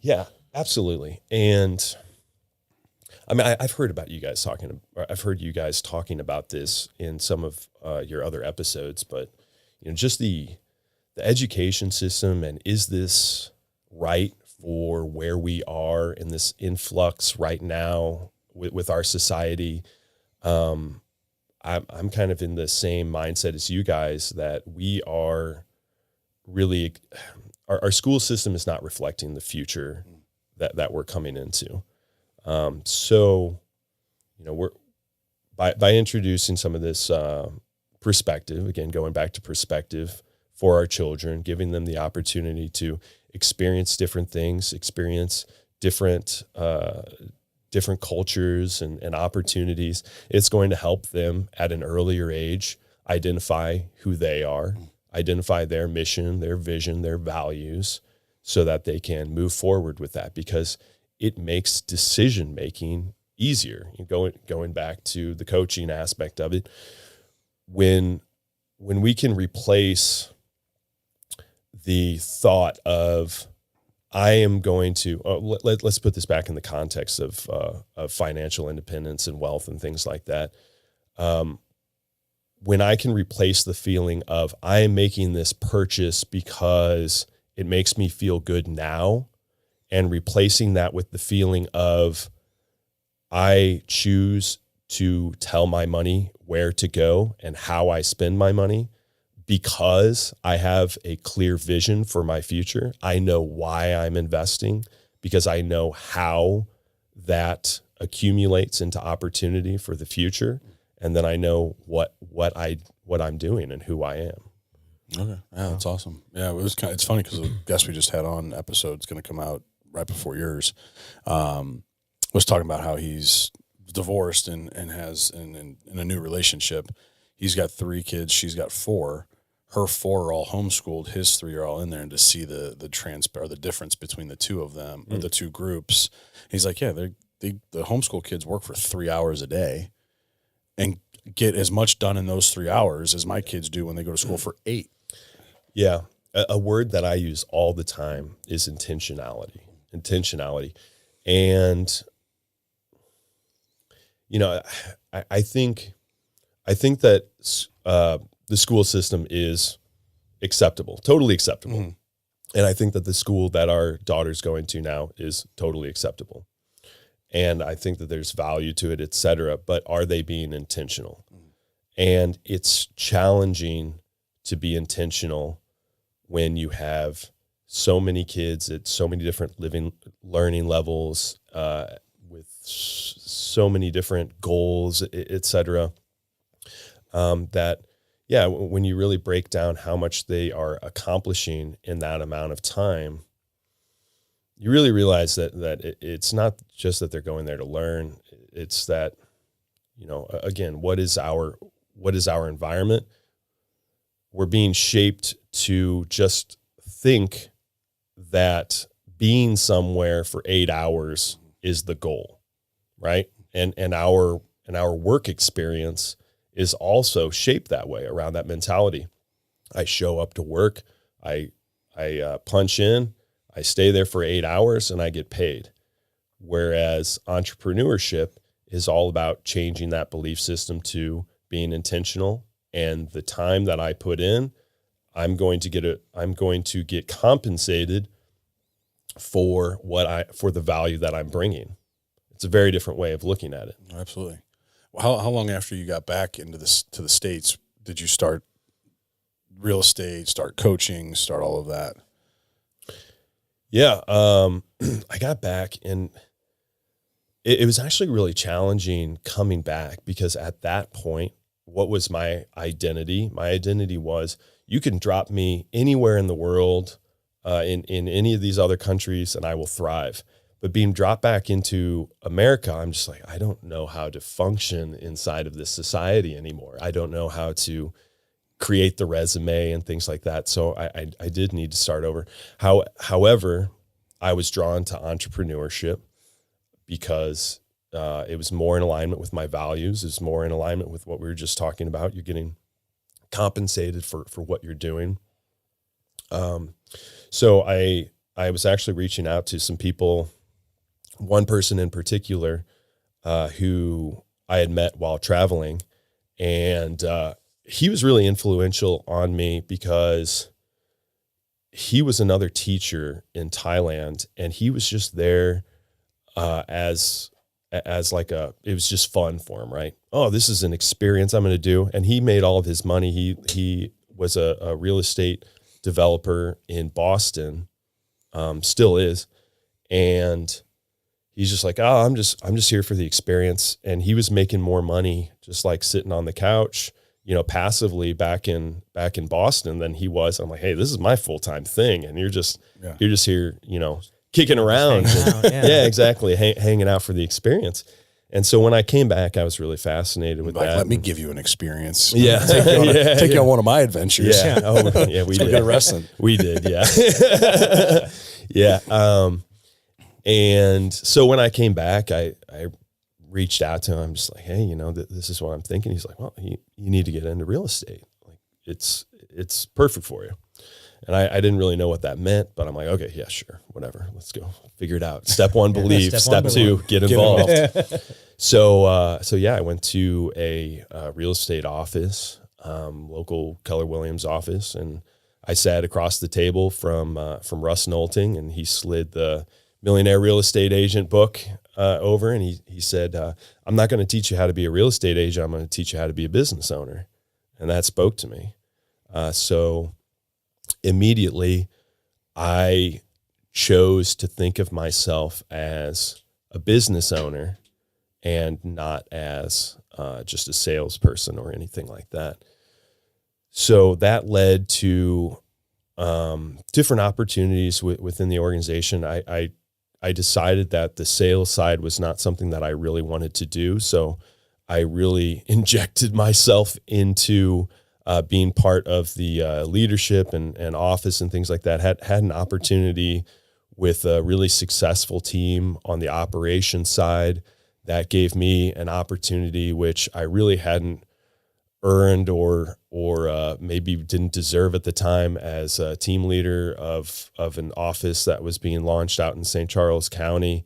Yeah, absolutely. And I mean, I've heard you guys talking about this in some of your other episodes, but just the education system, and is this right for where we are in this influx right now with our society? I'm kind of in the same mindset as you guys, that we are really, our school system is not reflecting the future that we're coming into. So, we're by introducing some of this perspective, again, going back to perspective for our children, giving them the opportunity to experience different things, experience different cultures and opportunities. It's going to help them at an earlier age identify who they are, identify their mission, their vision, their values, so that they can move forward with that, because it makes decision-making easier. Going back to the coaching aspect of it, when we can replace the thought of, I am going to, let's put this back in the context of financial independence and wealth and things like that. When I can replace the feeling of, I am making this purchase because it makes me feel good now, and replacing that with the feeling of, I choose to tell my money where to go and how I spend my money, because I have a clear vision for my future. I know why I'm investing, because I know how that accumulates into opportunity for the future. And then I know what I'm doing and who I am. Okay. Yeah, that's awesome. Yeah, it's funny because the guest we just had on episode's going to come out right before yours. Was talking about how he's divorced and has in a new relationship. He's got 3 kids. She's got 4. Her 4 are all homeschooled. His 3 are all in there, and to see the difference between the 2 of them, or the 2 groups. He's like, yeah, the homeschool kids work for 3 hours a day and get as much done in those 3 hours as my kids do when they go to school for 8. Yeah. A word that I use all the time is intentionality. And, I think that the school system is acceptable, totally acceptable. Mm-hmm. And I think that the school that our daughter's going to now is totally acceptable. And I think that there's value to it, et cetera, but are they being intentional? Mm-hmm. And it's challenging to be intentional when you have so many kids at so many different learning levels, with so many different goals, et cetera, when you really break down how much they are accomplishing in that amount of time, you really realize that it's not just that they're going there to learn. It's that, again, what is our environment? We're being shaped to just think that being somewhere for 8 hours is the goal, right? And our work experience is also shaped that way, around that mentality. I show up to work, I punch in, I stay there for 8 hours and I get paid. Whereas entrepreneurship is all about changing that belief system to being intentional, and the time that I put in, I'm going to get compensated for for the value that I'm bringing. It's a very different way of looking at it. Absolutely. Well, how long after you got back to the States did you start real estate, start coaching, start all of that? Yeah. I got back, and it was actually really challenging coming back, because at that point, what was my identity? My identity was, you can drop me anywhere in the world, in any of these other countries, and I will thrive. But being dropped back into America, I'm just like, I don't know how to function inside of this society anymore. I don't know how to create the resume and things like that. So I did need to start over. However, I was drawn to entrepreneurship because it was more in alignment with my values. It's more in alignment with what we were just talking about. You're getting compensated for what you're doing. So I was actually reaching out to some people, one person in particular, who I had met while traveling, and he was really influential on me because he was another teacher in Thailand, and he was just there as like it was just fun for him, right? Oh, this is an experience I'm going to do. And he made all of his money. He was a real estate developer in Boston, still is. And he's just like, oh, I'm just here for the experience. And he was making more money just like sitting on the couch, passively back in Boston than he was. I'm like, hey, this is my full-time thing. And you're just here, kicking around. Yeah, exactly. Hanging out for the experience. And so when I came back, I was really fascinated with that. Let me give you an experience. Yeah. Take you on one of my adventures. Yeah. Oh, yeah, we did. Good wrestling. We did. Yeah. Yeah. And so when I came back, I reached out to him. I'm just like, hey, this is what I'm thinking. He's like, well, you need to get into real estate. Like it's perfect for you. And I didn't really know what that meant, but I'm like, okay, yeah, sure, whatever. Let's go figure it out. Step one, believe. Step two, get involved. So yeah, I went to a real estate office, local Keller Williams office, and I sat across the table from Russ Knowlting, and he slid the Millionaire Real Estate Agent book over, and he said, I'm not going to teach you how to be a real estate agent. I'm going to teach you how to be a business owner. And that spoke to me. So immediately I chose to think of myself as a business owner and not as just a salesperson or anything like that. So that led to different opportunities within the organization. I decided that the sales side was not something that I really wanted to do. So I really injected myself into being part of the leadership and office and things like that. Had an opportunity with a really successful team on the operations side that gave me an opportunity which I really hadn't earned or maybe didn't deserve at the time, as a team leader of an office that was being launched out in St. Charles County.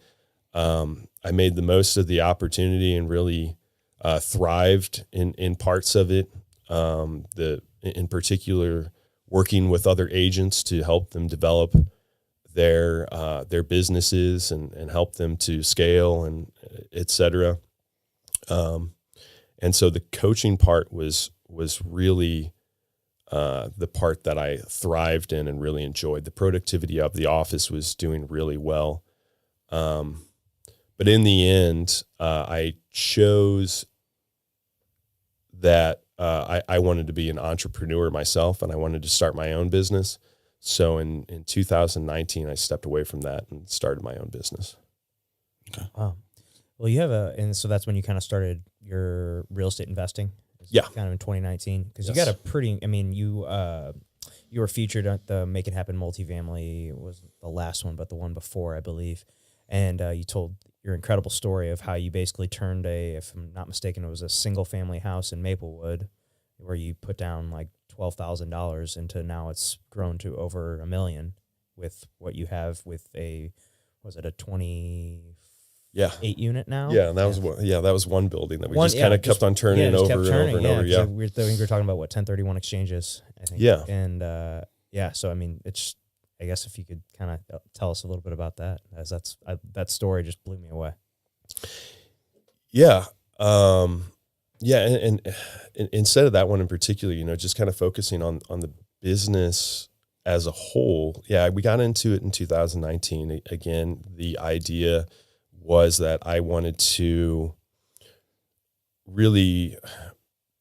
I made the most of the opportunity and really thrived in parts of it. In particular, working with other agents to help them develop their businesses and help them to scale and et cetera. And so the coaching part was really the part that I thrived in and really enjoyed. The productivity of the office was doing really well. But in the end, I chose that I wanted to be an entrepreneur myself, and I wanted to start my own business. So in 2019, I stepped away from that and started my own business. Okay. Wow. Well, you have and so that's when you kind of started your real estate investing. Yeah. Kind of in 2019, because Yes. you got a pretty, you were featured at the Make It Happen multifamily. It was the last one, but the one before, I believe. And you told your incredible story of how you basically turned if I'm not mistaken, it was a single family house in Maplewood where you put down like $12,000 into, now it's grown to over $1 million. with what you have with was it a 28 Yeah. unit now? Yeah, and that was one building that we just kind of kept on turning just over kept and turning, over and over. Yeah. I think we're talking about 1031 exchanges, I think. Yeah. And so I mean, it's, I guess if you could kind of tell us a little bit about that, as that story just blew me away. Yeah. And instead of that one in particular, just kind of focusing on the business as a whole. Yeah, we got into it in 2019. Again, the idea was that I wanted to really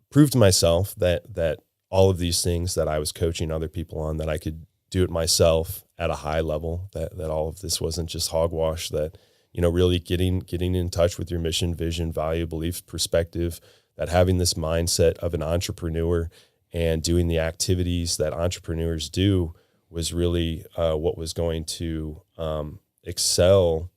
prove to myself that all of these things that I was coaching other people on, that I could do it myself at a high level, that all of this wasn't just hogwash, that, really getting in touch with your mission, vision, value, belief, perspective, that having this mindset of an entrepreneur and doing the activities that entrepreneurs do was really what was going to excel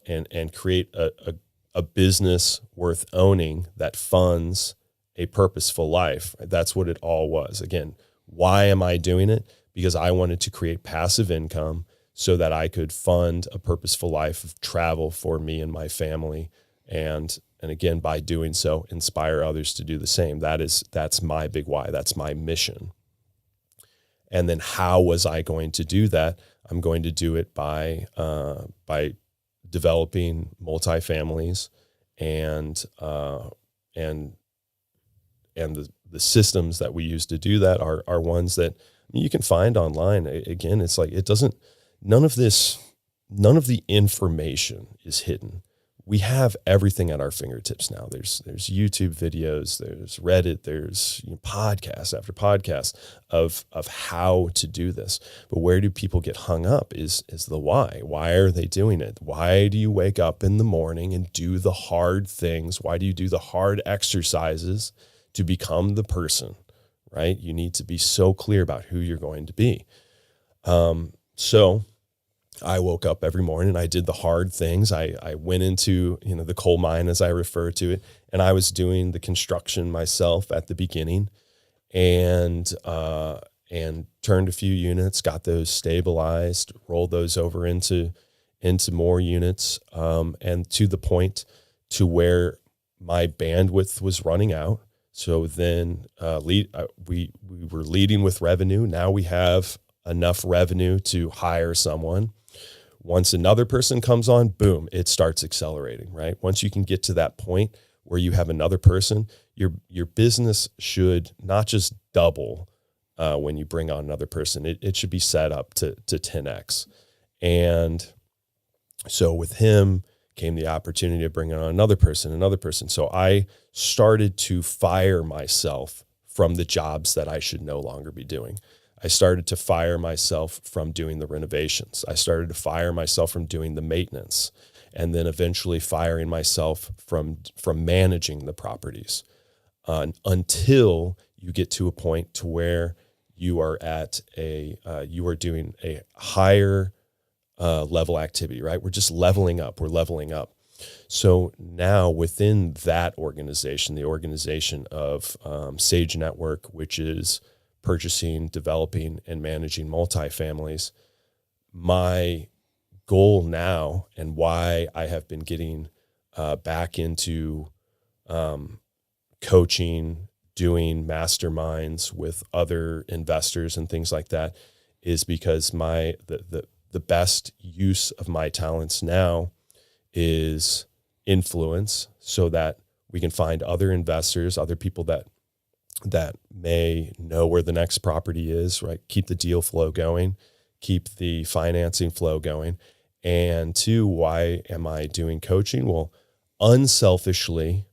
and create a business worth owning that funds a purposeful life. That's what it all was. Again, why am I doing it? Because I wanted to create passive income so that I could fund a purposeful life of travel for me and my family. And again, by doing so, inspire others to do the same. That's my big why. That's my mission. And then how was I going to do that? I'm going to do it by developing multifamilies and the systems that we use to do that are ones that you can find online. Again, it's like none of the information is hidden. We have everything at our fingertips now. There's YouTube videos, there's Reddit, there's podcasts after podcasts of how to do this. But where do people get hung up is the why. Why are they doing it? Why do you wake up in the morning and do the hard things? Why do you do the hard exercises to become the person, right? You need to be so clear about who you're going to be. So I woke up every morning, I did the hard things. I went into, the coal mine, as I refer to it, and I was doing the construction myself at the beginning and turned a few units, got those stabilized, rolled those over into more units, and to the point to where my bandwidth was running out. So then we were leading with revenue. Now we have enough revenue to hire someone. Once another person comes on, boom, it starts accelerating, right? Once you can get to that point where you have another person, your business should not just double when you bring on another person. It should be set up to 10x. And so with him came the opportunity to bring on another person. So I started to fire myself from the jobs that I should no longer be doing. I started to fire myself from doing the renovations. I started to fire myself from doing the maintenance, and then eventually firing myself from managing the properties until you get to a point to where you are at you are doing a higher level activity, right? We're just leveling up. We're leveling up. So now within that organization, the organization of Sage Network, which is purchasing, developing, and managing multifamilies, my goal now and why I have been getting back into coaching, doing masterminds with other investors and things like that is because the best use of my talents now is influence, so that we can find other investors, other people that may know where the next property is, right? Keep the deal flow going, keep the financing flow going. And two, why am I doing coaching? Well, unselfishly,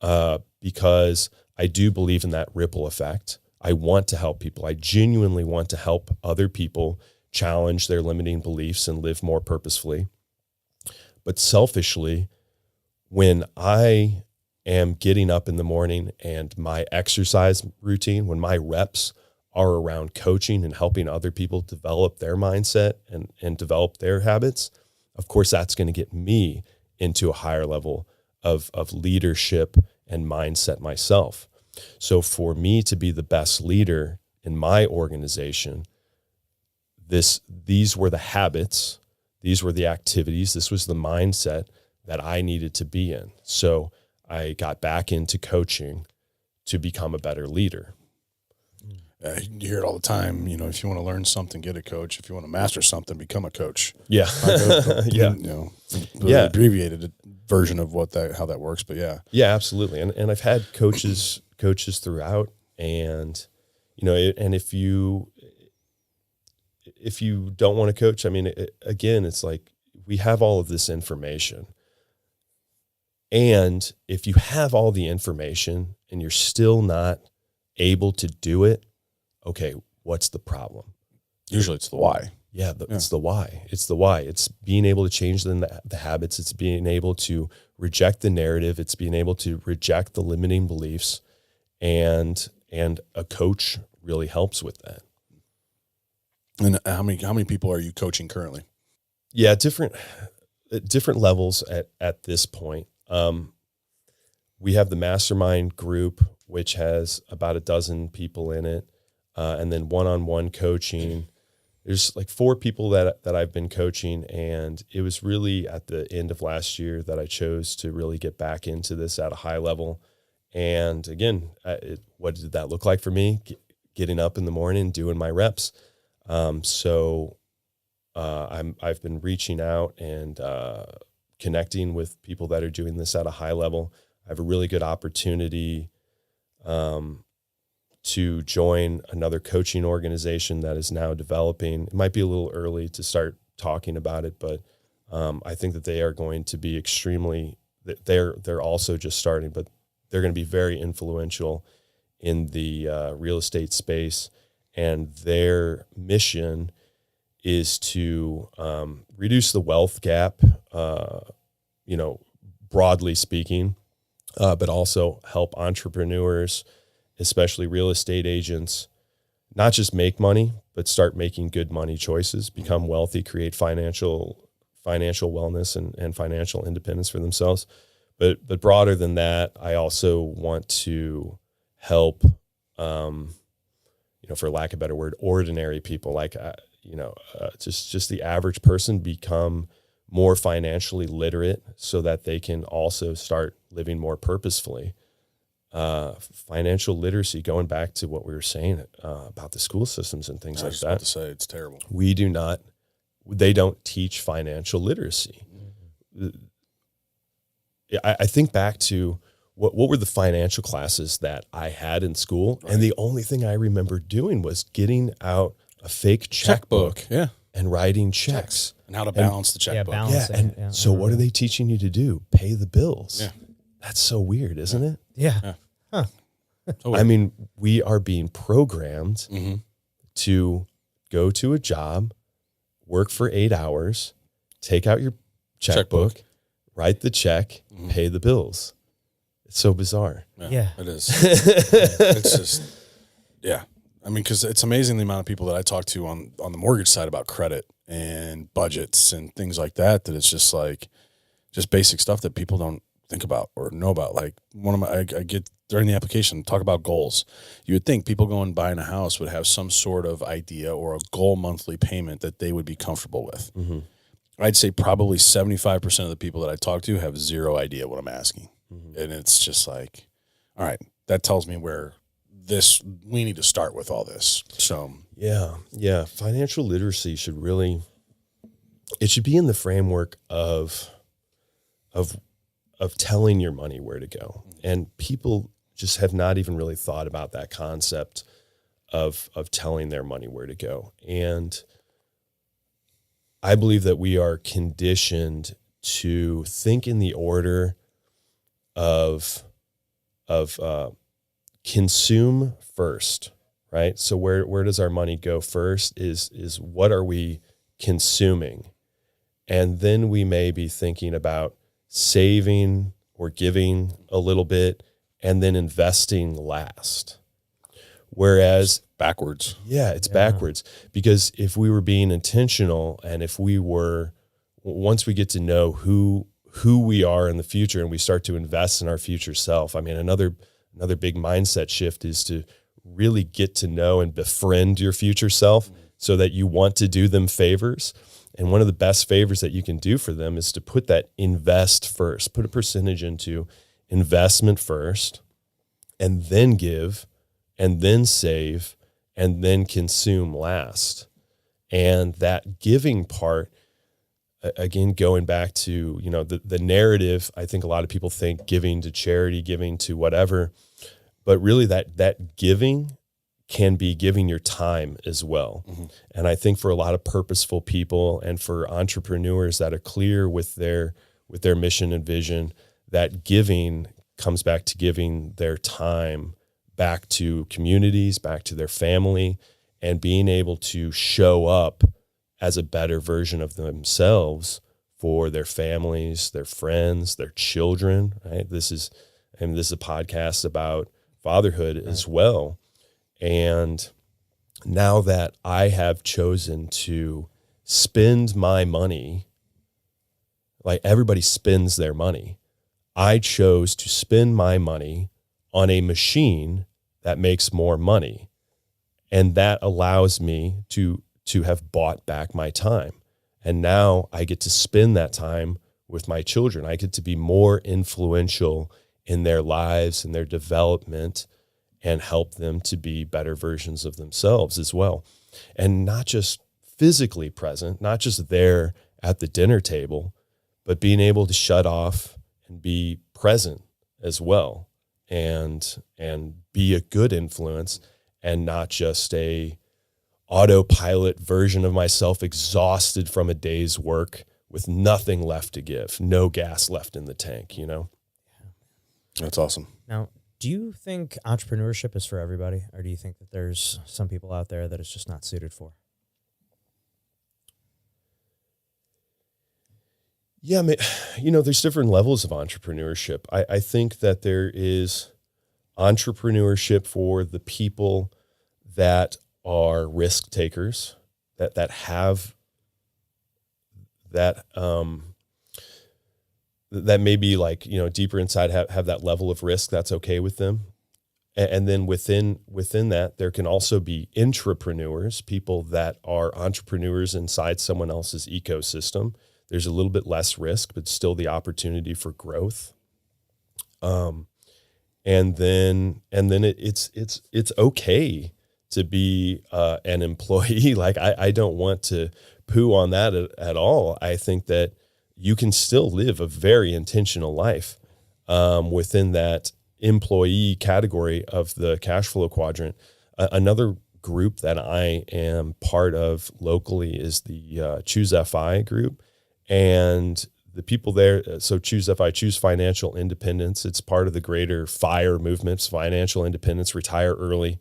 because I do believe in that ripple effect. I want to help people. I genuinely want to help other people challenge their limiting beliefs and live more purposefully. But selfishly, when I am getting up in the morning and my exercise routine, when my reps are around coaching and helping other people develop their mindset and develop their habits, of course, that's going to get me into a higher level of leadership and mindset myself. So for me to be the best leader in my organization, these were the habits, these were the activities, this was the mindset that I needed to be in. So I got back into coaching to become a better leader. You hear it all the time. You know, if you want to learn something, get a coach. If you want to master something, become a coach. Yeah. Yeah. You know, the abbreviated version of how that works. But yeah. Yeah, absolutely. And I've had coaches throughout, and, you know, and if you don't want to coach, I mean, again, it's like we have all of this information. And if you have all the information and you're still not able to do it, okay, what's the problem? Usually it's the why. Yeah, it's the why. It's the why. It's being able to change the habits. It's being able to reject the narrative. It's being able to reject the limiting beliefs. And a coach really helps with that. And how many people are you coaching currently? Yeah, different levels at this point. We have the mastermind group, which has about a dozen people in it. And then one-on-one coaching. There's like 4 people that I've been coaching, and it was really at the end of last year that I chose to really get back into this at a high level. And again, what did that look like for me? Getting up in the morning, doing my reps. So I've been reaching out and connecting with people that are doing this at a high level. I have a really good opportunity to join another coaching organization that is now developing. It might be a little early to start talking about it, but I think that they are going to be they're also just starting, but they're going to be very influential in the real estate space. And their mission is to reduce the wealth gap, broadly speaking, but also help entrepreneurs, especially real estate agents, not just make money, but start making good money choices, become wealthy, create financial wellness and financial independence for themselves. But broader than that, I also want to help, for lack of a better word, ordinary people, like, just the average person become more financially literate so that they can also start living more purposefully. Financial literacy, going back to what we were saying about the school systems and things like that. I was about to say, it's terrible. They don't teach financial literacy. I think back to what were the financial classes that I had in school, right. And the only thing I remember doing was getting out a fake checkbook. Yeah. And writing checks. And how to balance the checkbook. So what are they teaching you to do? Pay the bills. Yeah. That's so weird, isn't it? Yeah. Huh. I mean, we are being programmed to go to a job, work for 8 hours, take out your checkbook. Write the check, pay the bills. It's so bizarre. Yeah. It is. It's just, yeah. I mean, because it's amazing the amount of people that I talk to on the mortgage side about credit and budgets and things like that it's just like, just basic stuff that people don't think about or know about. Like I get during the application, talk about goals. You would think people going buying a house would have some sort of idea or a goal monthly payment that they would be comfortable with. Mm-hmm. I'd say probably 75% of the people that I talk to have zero idea what I'm asking. Mm-hmm. And it's just like, all right, that tells me where we need to start with all this. So yeah. Financial literacy should be in the framework of telling your money where to go. And people just have not even really thought about that concept of telling their money where to go. And I believe that we are conditioned to think in the order of consume first, right? So where does our money go first is what are we consuming? And then we may be thinking about saving or giving a little bit and then investing last. Whereas backwards. Yeah, it's backwards. Because if we were being intentional and once we get to know who we are in the future and we start to invest in our future self, I mean, another big mindset shift is to really get to know and befriend your future self so that you want to do them favors. And one of the best favors that you can do for them is to put that invest first, put a percentage into investment first, and then give, and then save, and then consume last. And that giving part, again, going back to, the narrative, I think a lot of people think giving to charity, giving to whatever, but really that giving can be giving your time as well. Mm-hmm. And I think for a lot of purposeful people and for entrepreneurs that are clear with their mission and vision, that giving comes back to giving their time back to communities, back to their family, and being able to show up as a better version of themselves for their families, their friends, their children, right? This is a podcast about fatherhood as well. And now that I have chosen to spend my money, like everybody spends their money, I chose to spend my money on a machine that makes more money. And that allows me to have bought back my time. And now I get to spend that time with my children. I get to be more influential in their lives and their development and help them to be better versions of themselves as well. And not just physically present, not just there at the dinner table, but being able to shut off and be present as well, and be a good influence and not just a autopilot version of myself, exhausted from a day's work with nothing left to give, no gas left in the tank, That's awesome. Now, do you think entrepreneurship is for everybody, or do you think that there's some people out there that it's just not suited for? Yeah, there's different levels of entrepreneurship. I think that there is entrepreneurship for the people that are risk takers, that have that that maybe like, deeper inside have that level of risk that's okay with them. And then within that, there can also be intrapreneurs, people that are entrepreneurs inside someone else's ecosystem. There's a little bit less risk, but still the opportunity for growth. And then it's okay to be an employee. Like I don't want to poo on that at all. I think that you can still live a very intentional life within that employee category of the cash flow quadrant. Another group that I am part of locally is the Choose FI group. And the people there, so Choose FI, Choose Financial Independence. It's part of the greater FIRE movements, financial independence, retire early.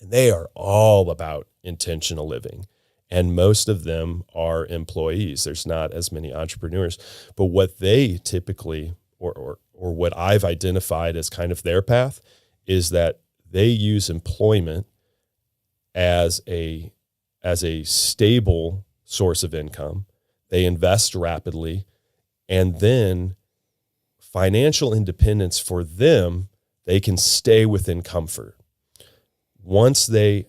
And they are all about intentional living. And most of them are employees. There's not as many entrepreneurs. But what they typically, or what I've identified as kind of their path, is that they use employment as a stable source of income. They invest rapidly, and then financial independence for them, they can stay within comfort. Once their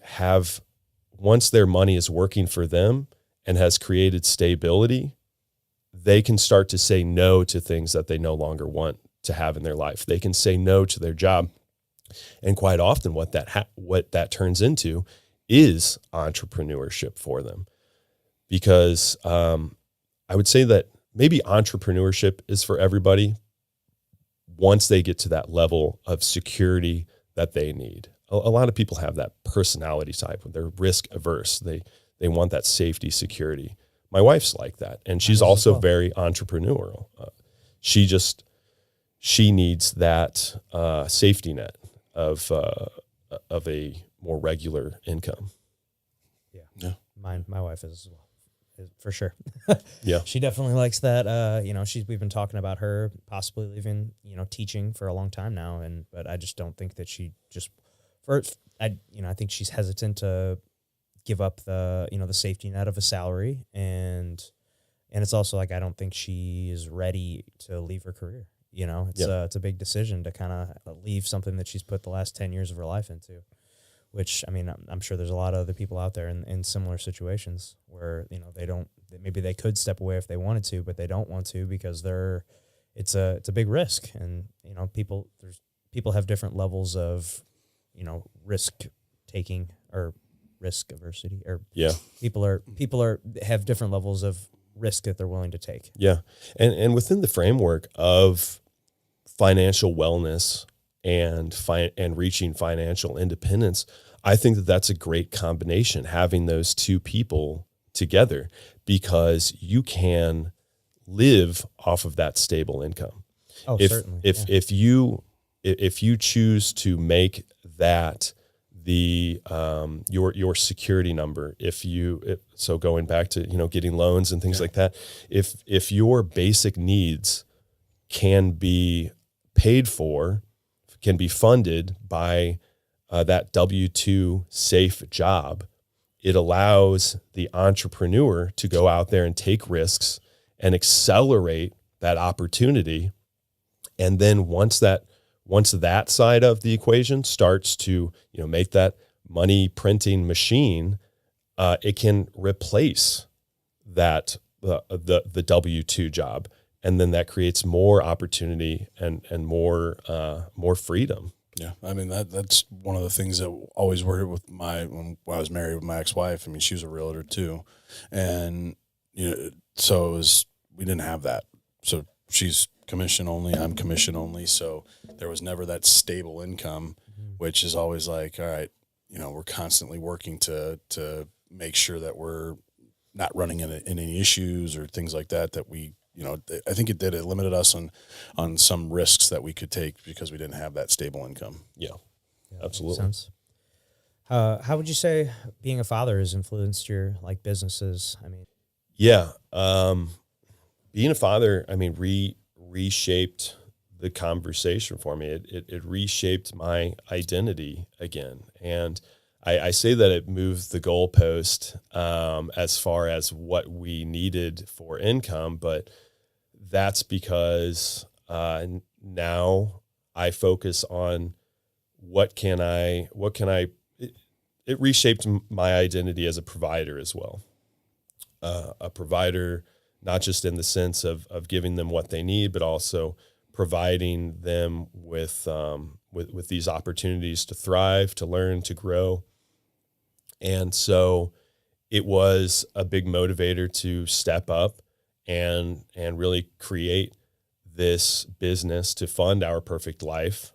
money is working for them and has created stability, they can start to say no to things that they no longer want to have in their life. They can say no to their job. And quite often what that turns into is entrepreneurship for them. Because I would say that maybe entrepreneurship is for everybody once they get to that level of security that they need. A lot of people have that personality type. They're risk averse. They want that safety, security. My wife's like that, and she's also very entrepreneurial. She needs that safety net of a more regular income. Yeah. My wife is as well, for sure. Yeah, she definitely likes that. We've been talking about her possibly leaving, teaching for a long time now, but I just don't think that she just. I think she's hesitant to give up the safety net of a salary, and it's also like I don't think she is ready to leave her career. It's a big decision to kind of leave something that she's put the last 10 years of her life into, which, I mean, I'm sure there's a lot of other people out there in similar situations where, you know, maybe they could step away if they wanted to, but they don't want to because it's a big risk. And, you know, people have different levels of, you know, risk taking or risk aversity, or people have different levels of risk that they're willing to take. Yeah. And within the framework of financial wellness and reaching financial independence, I think that that's a great combination, having those two people together, because you can live off of that stable income. Oh, certainly. If you choose to make that your security number, so going back to, you know, getting loans and things like that, if your basic needs can be paid for, can be funded by that W-2 safe job, it allows the entrepreneur to go out there and take risks and accelerate that opportunity. And then once that side of the equation starts to, you know, make that money printing machine, it can replace that the W-2 job, and then that creates more opportunity and more freedom. Yeah, I mean that's one of the things that always worried with when I was married with my ex-wife. I mean, she was a realtor too, and you know, so we didn't have that. So she's commission only, I'm commission only. So there was never that stable income, which is always like, all right, you know, we're constantly working to make sure that we're not running in any issues or things like that we, you know, I think it limited us on some risks that we could take because we didn't have that stable income. Yeah, Yeah, absolutely. makes sense. How would you say being a father has influenced your businesses? I mean, Yeah. Being a father, I mean, reshaped the conversation for me. It reshaped my identity again. And I say that it moved the goalpost as far as what we needed for income, but that's because now I focus on it reshaped my identity as a provider as well. A provider, not just in the sense of giving them what they need, but also providing them with these opportunities to thrive, to learn, to grow. And so it was a big motivator to step up and really create this business to fund Our Perfect Life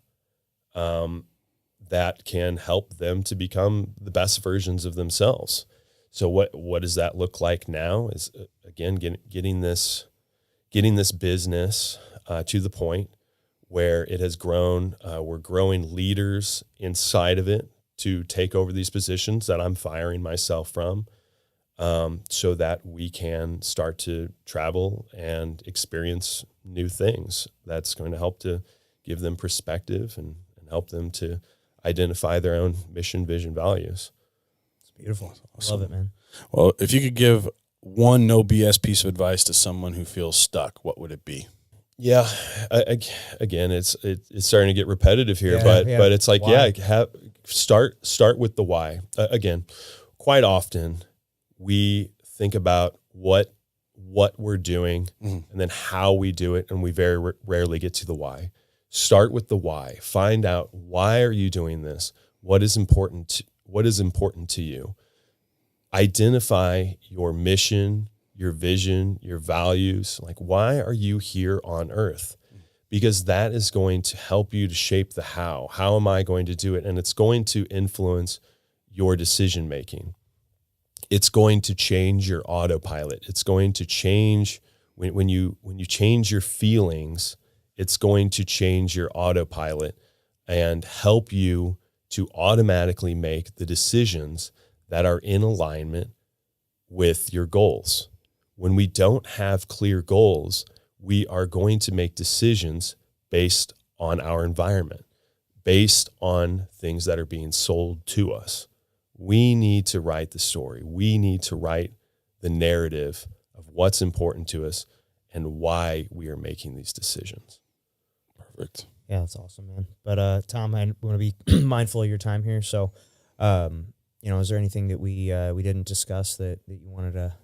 that can help them to become the best versions of themselves. So what does that look like now is, again, getting this business to the point where it has grown. We're growing leaders inside of it to take over these positions that I'm firing myself from, so that we can start to travel and experience new things. That's going to help to give them perspective and help them to identify their own mission, vision, values. it's beautiful. Awesome. I love it, man. Well, if you could give one no BS piece of advice to someone who feels stuck, what would it be? Yeah, again, it's starting to get repetitive here, Yeah, but it's like, why? start with the why. Again, quite often we think about what we're doing and then how we do it, and we very rarely get to the why. Start with the why. Find out, why are you doing this? What is important to you? Identify your mission, your vision, your values. Like, why are you here on earth? Because that is going to help you to shape the how. How am I going to do it? And it's going to influence your decision making. It's going to change your autopilot. It's going to change when you change your feelings. It's going to change your autopilot and help you to automatically make the decisions that are in alignment with your goals. When we don't have clear goals, we are going to make decisions based on our environment, based on things that are being sold to us. We need to write the story. We need to write the narrative of what's important to us and why we are making these decisions. Perfect. Yeah, that's awesome, man. But Tom, I want to be mindful of your time here. So Is there anything that we didn't discuss that you wanted to?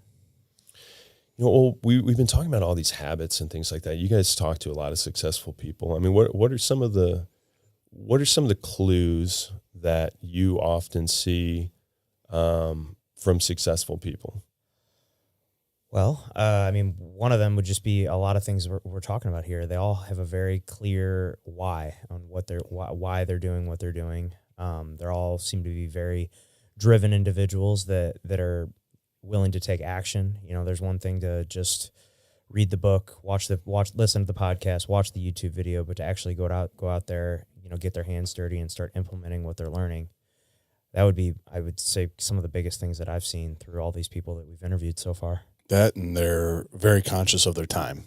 Well, we've been talking about all these habits and things like that. You guys talk to a lot of successful people. I mean, what are some of the clues that you often see from successful people? Well, one of them would just be a lot of things we're talking about here. They all have a very clear why on why they're doing what they're doing. They all seem to be very driven individuals that are willing to take action. There's one thing to just read the book, listen to the podcast, watch the YouTube video, but to actually go out there, get their hands dirty and start implementing what they're learning. That would be, I would say, some of the biggest things that I've seen through all these people that we've interviewed so far. That, and they're very conscious of their time.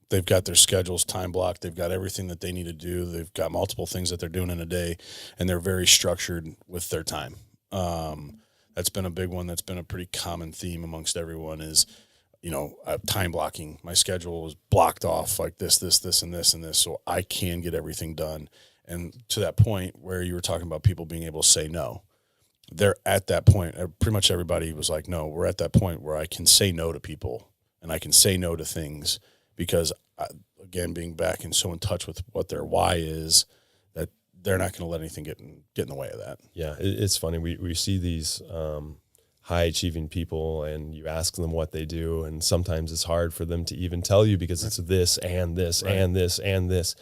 They've got their schedules time blocked. They've got everything that they need to do. They've got multiple things that they're doing in a day, and they're very structured with their time. That's been a big one. That's been a pretty common theme amongst everyone is, time blocking. My schedule was blocked off like this, and this, so I can get everything done. And to that point where you were talking about people being able to say no, they're at that point. Pretty much everybody was like, no, we're at that point where I can say no to people and I can say no to things because, again, being back and so in touch with what their why is, that they're not going to let anything get in the way of that. Yeah, it's funny. We see these high-achieving people, and you ask them what they do, and sometimes it's hard for them to even tell you because it's this and this and this and this.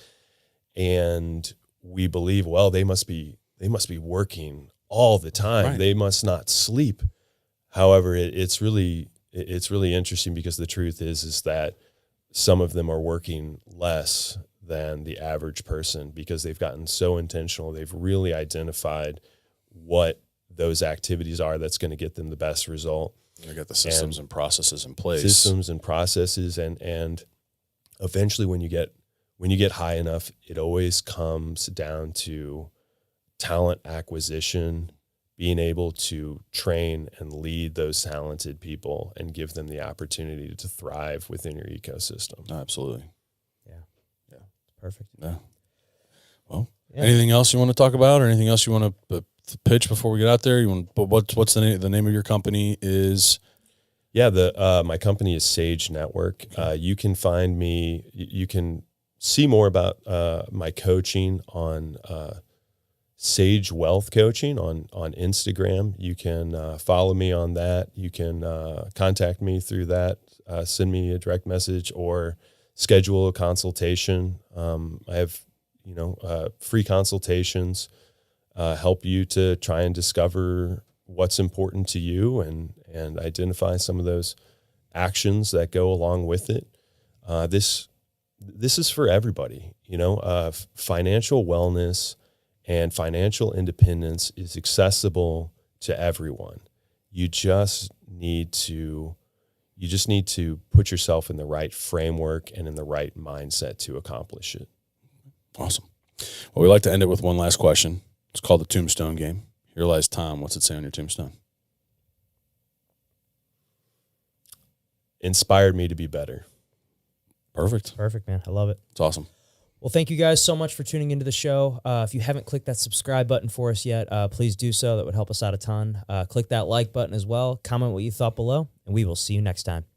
And we believe, well, they must be working all the time. Right. They must not sleep. However, it's really interesting because the truth is that some of them are working less than the average person because they've gotten so intentional. They've really identified what those activities are that's going to get them the best result. They got the systems and processes in place. Systems and processes, and eventually when you get high enough, it always comes down to talent acquisition, being able to train and lead those talented people and give them the opportunity to thrive within your ecosystem. Absolutely. Yeah. Perfect. Yeah. Well, anything else you want to talk about or anything else you want to pitch before we get out there? What's the name of your company is? Yeah. My company is Sage Network. You can find me, you can see more about my coaching on Sage Wealth Coaching on Instagram. You can follow me on that. You can contact me through that, send me a direct message or schedule a consultation. I have, free consultations, help you to try and discover what's important to you and identify some of those actions that go along with it. This is for everybody, financial wellness and financial independence is accessible to everyone. You just need to put yourself in the right framework and in the right mindset to accomplish it. Awesome. Well, we like to end it with one last question. It's called the Tombstone Game. Here lies Tom. What's it say on your tombstone? Inspired me to be better. Perfect, man. I love it. It's awesome. Well, thank you guys so much for tuning into the show. If you haven't clicked that subscribe button for us yet, please do so. That would help us out a ton. Click that like button as well. Comment what you thought below, and we will see you next time.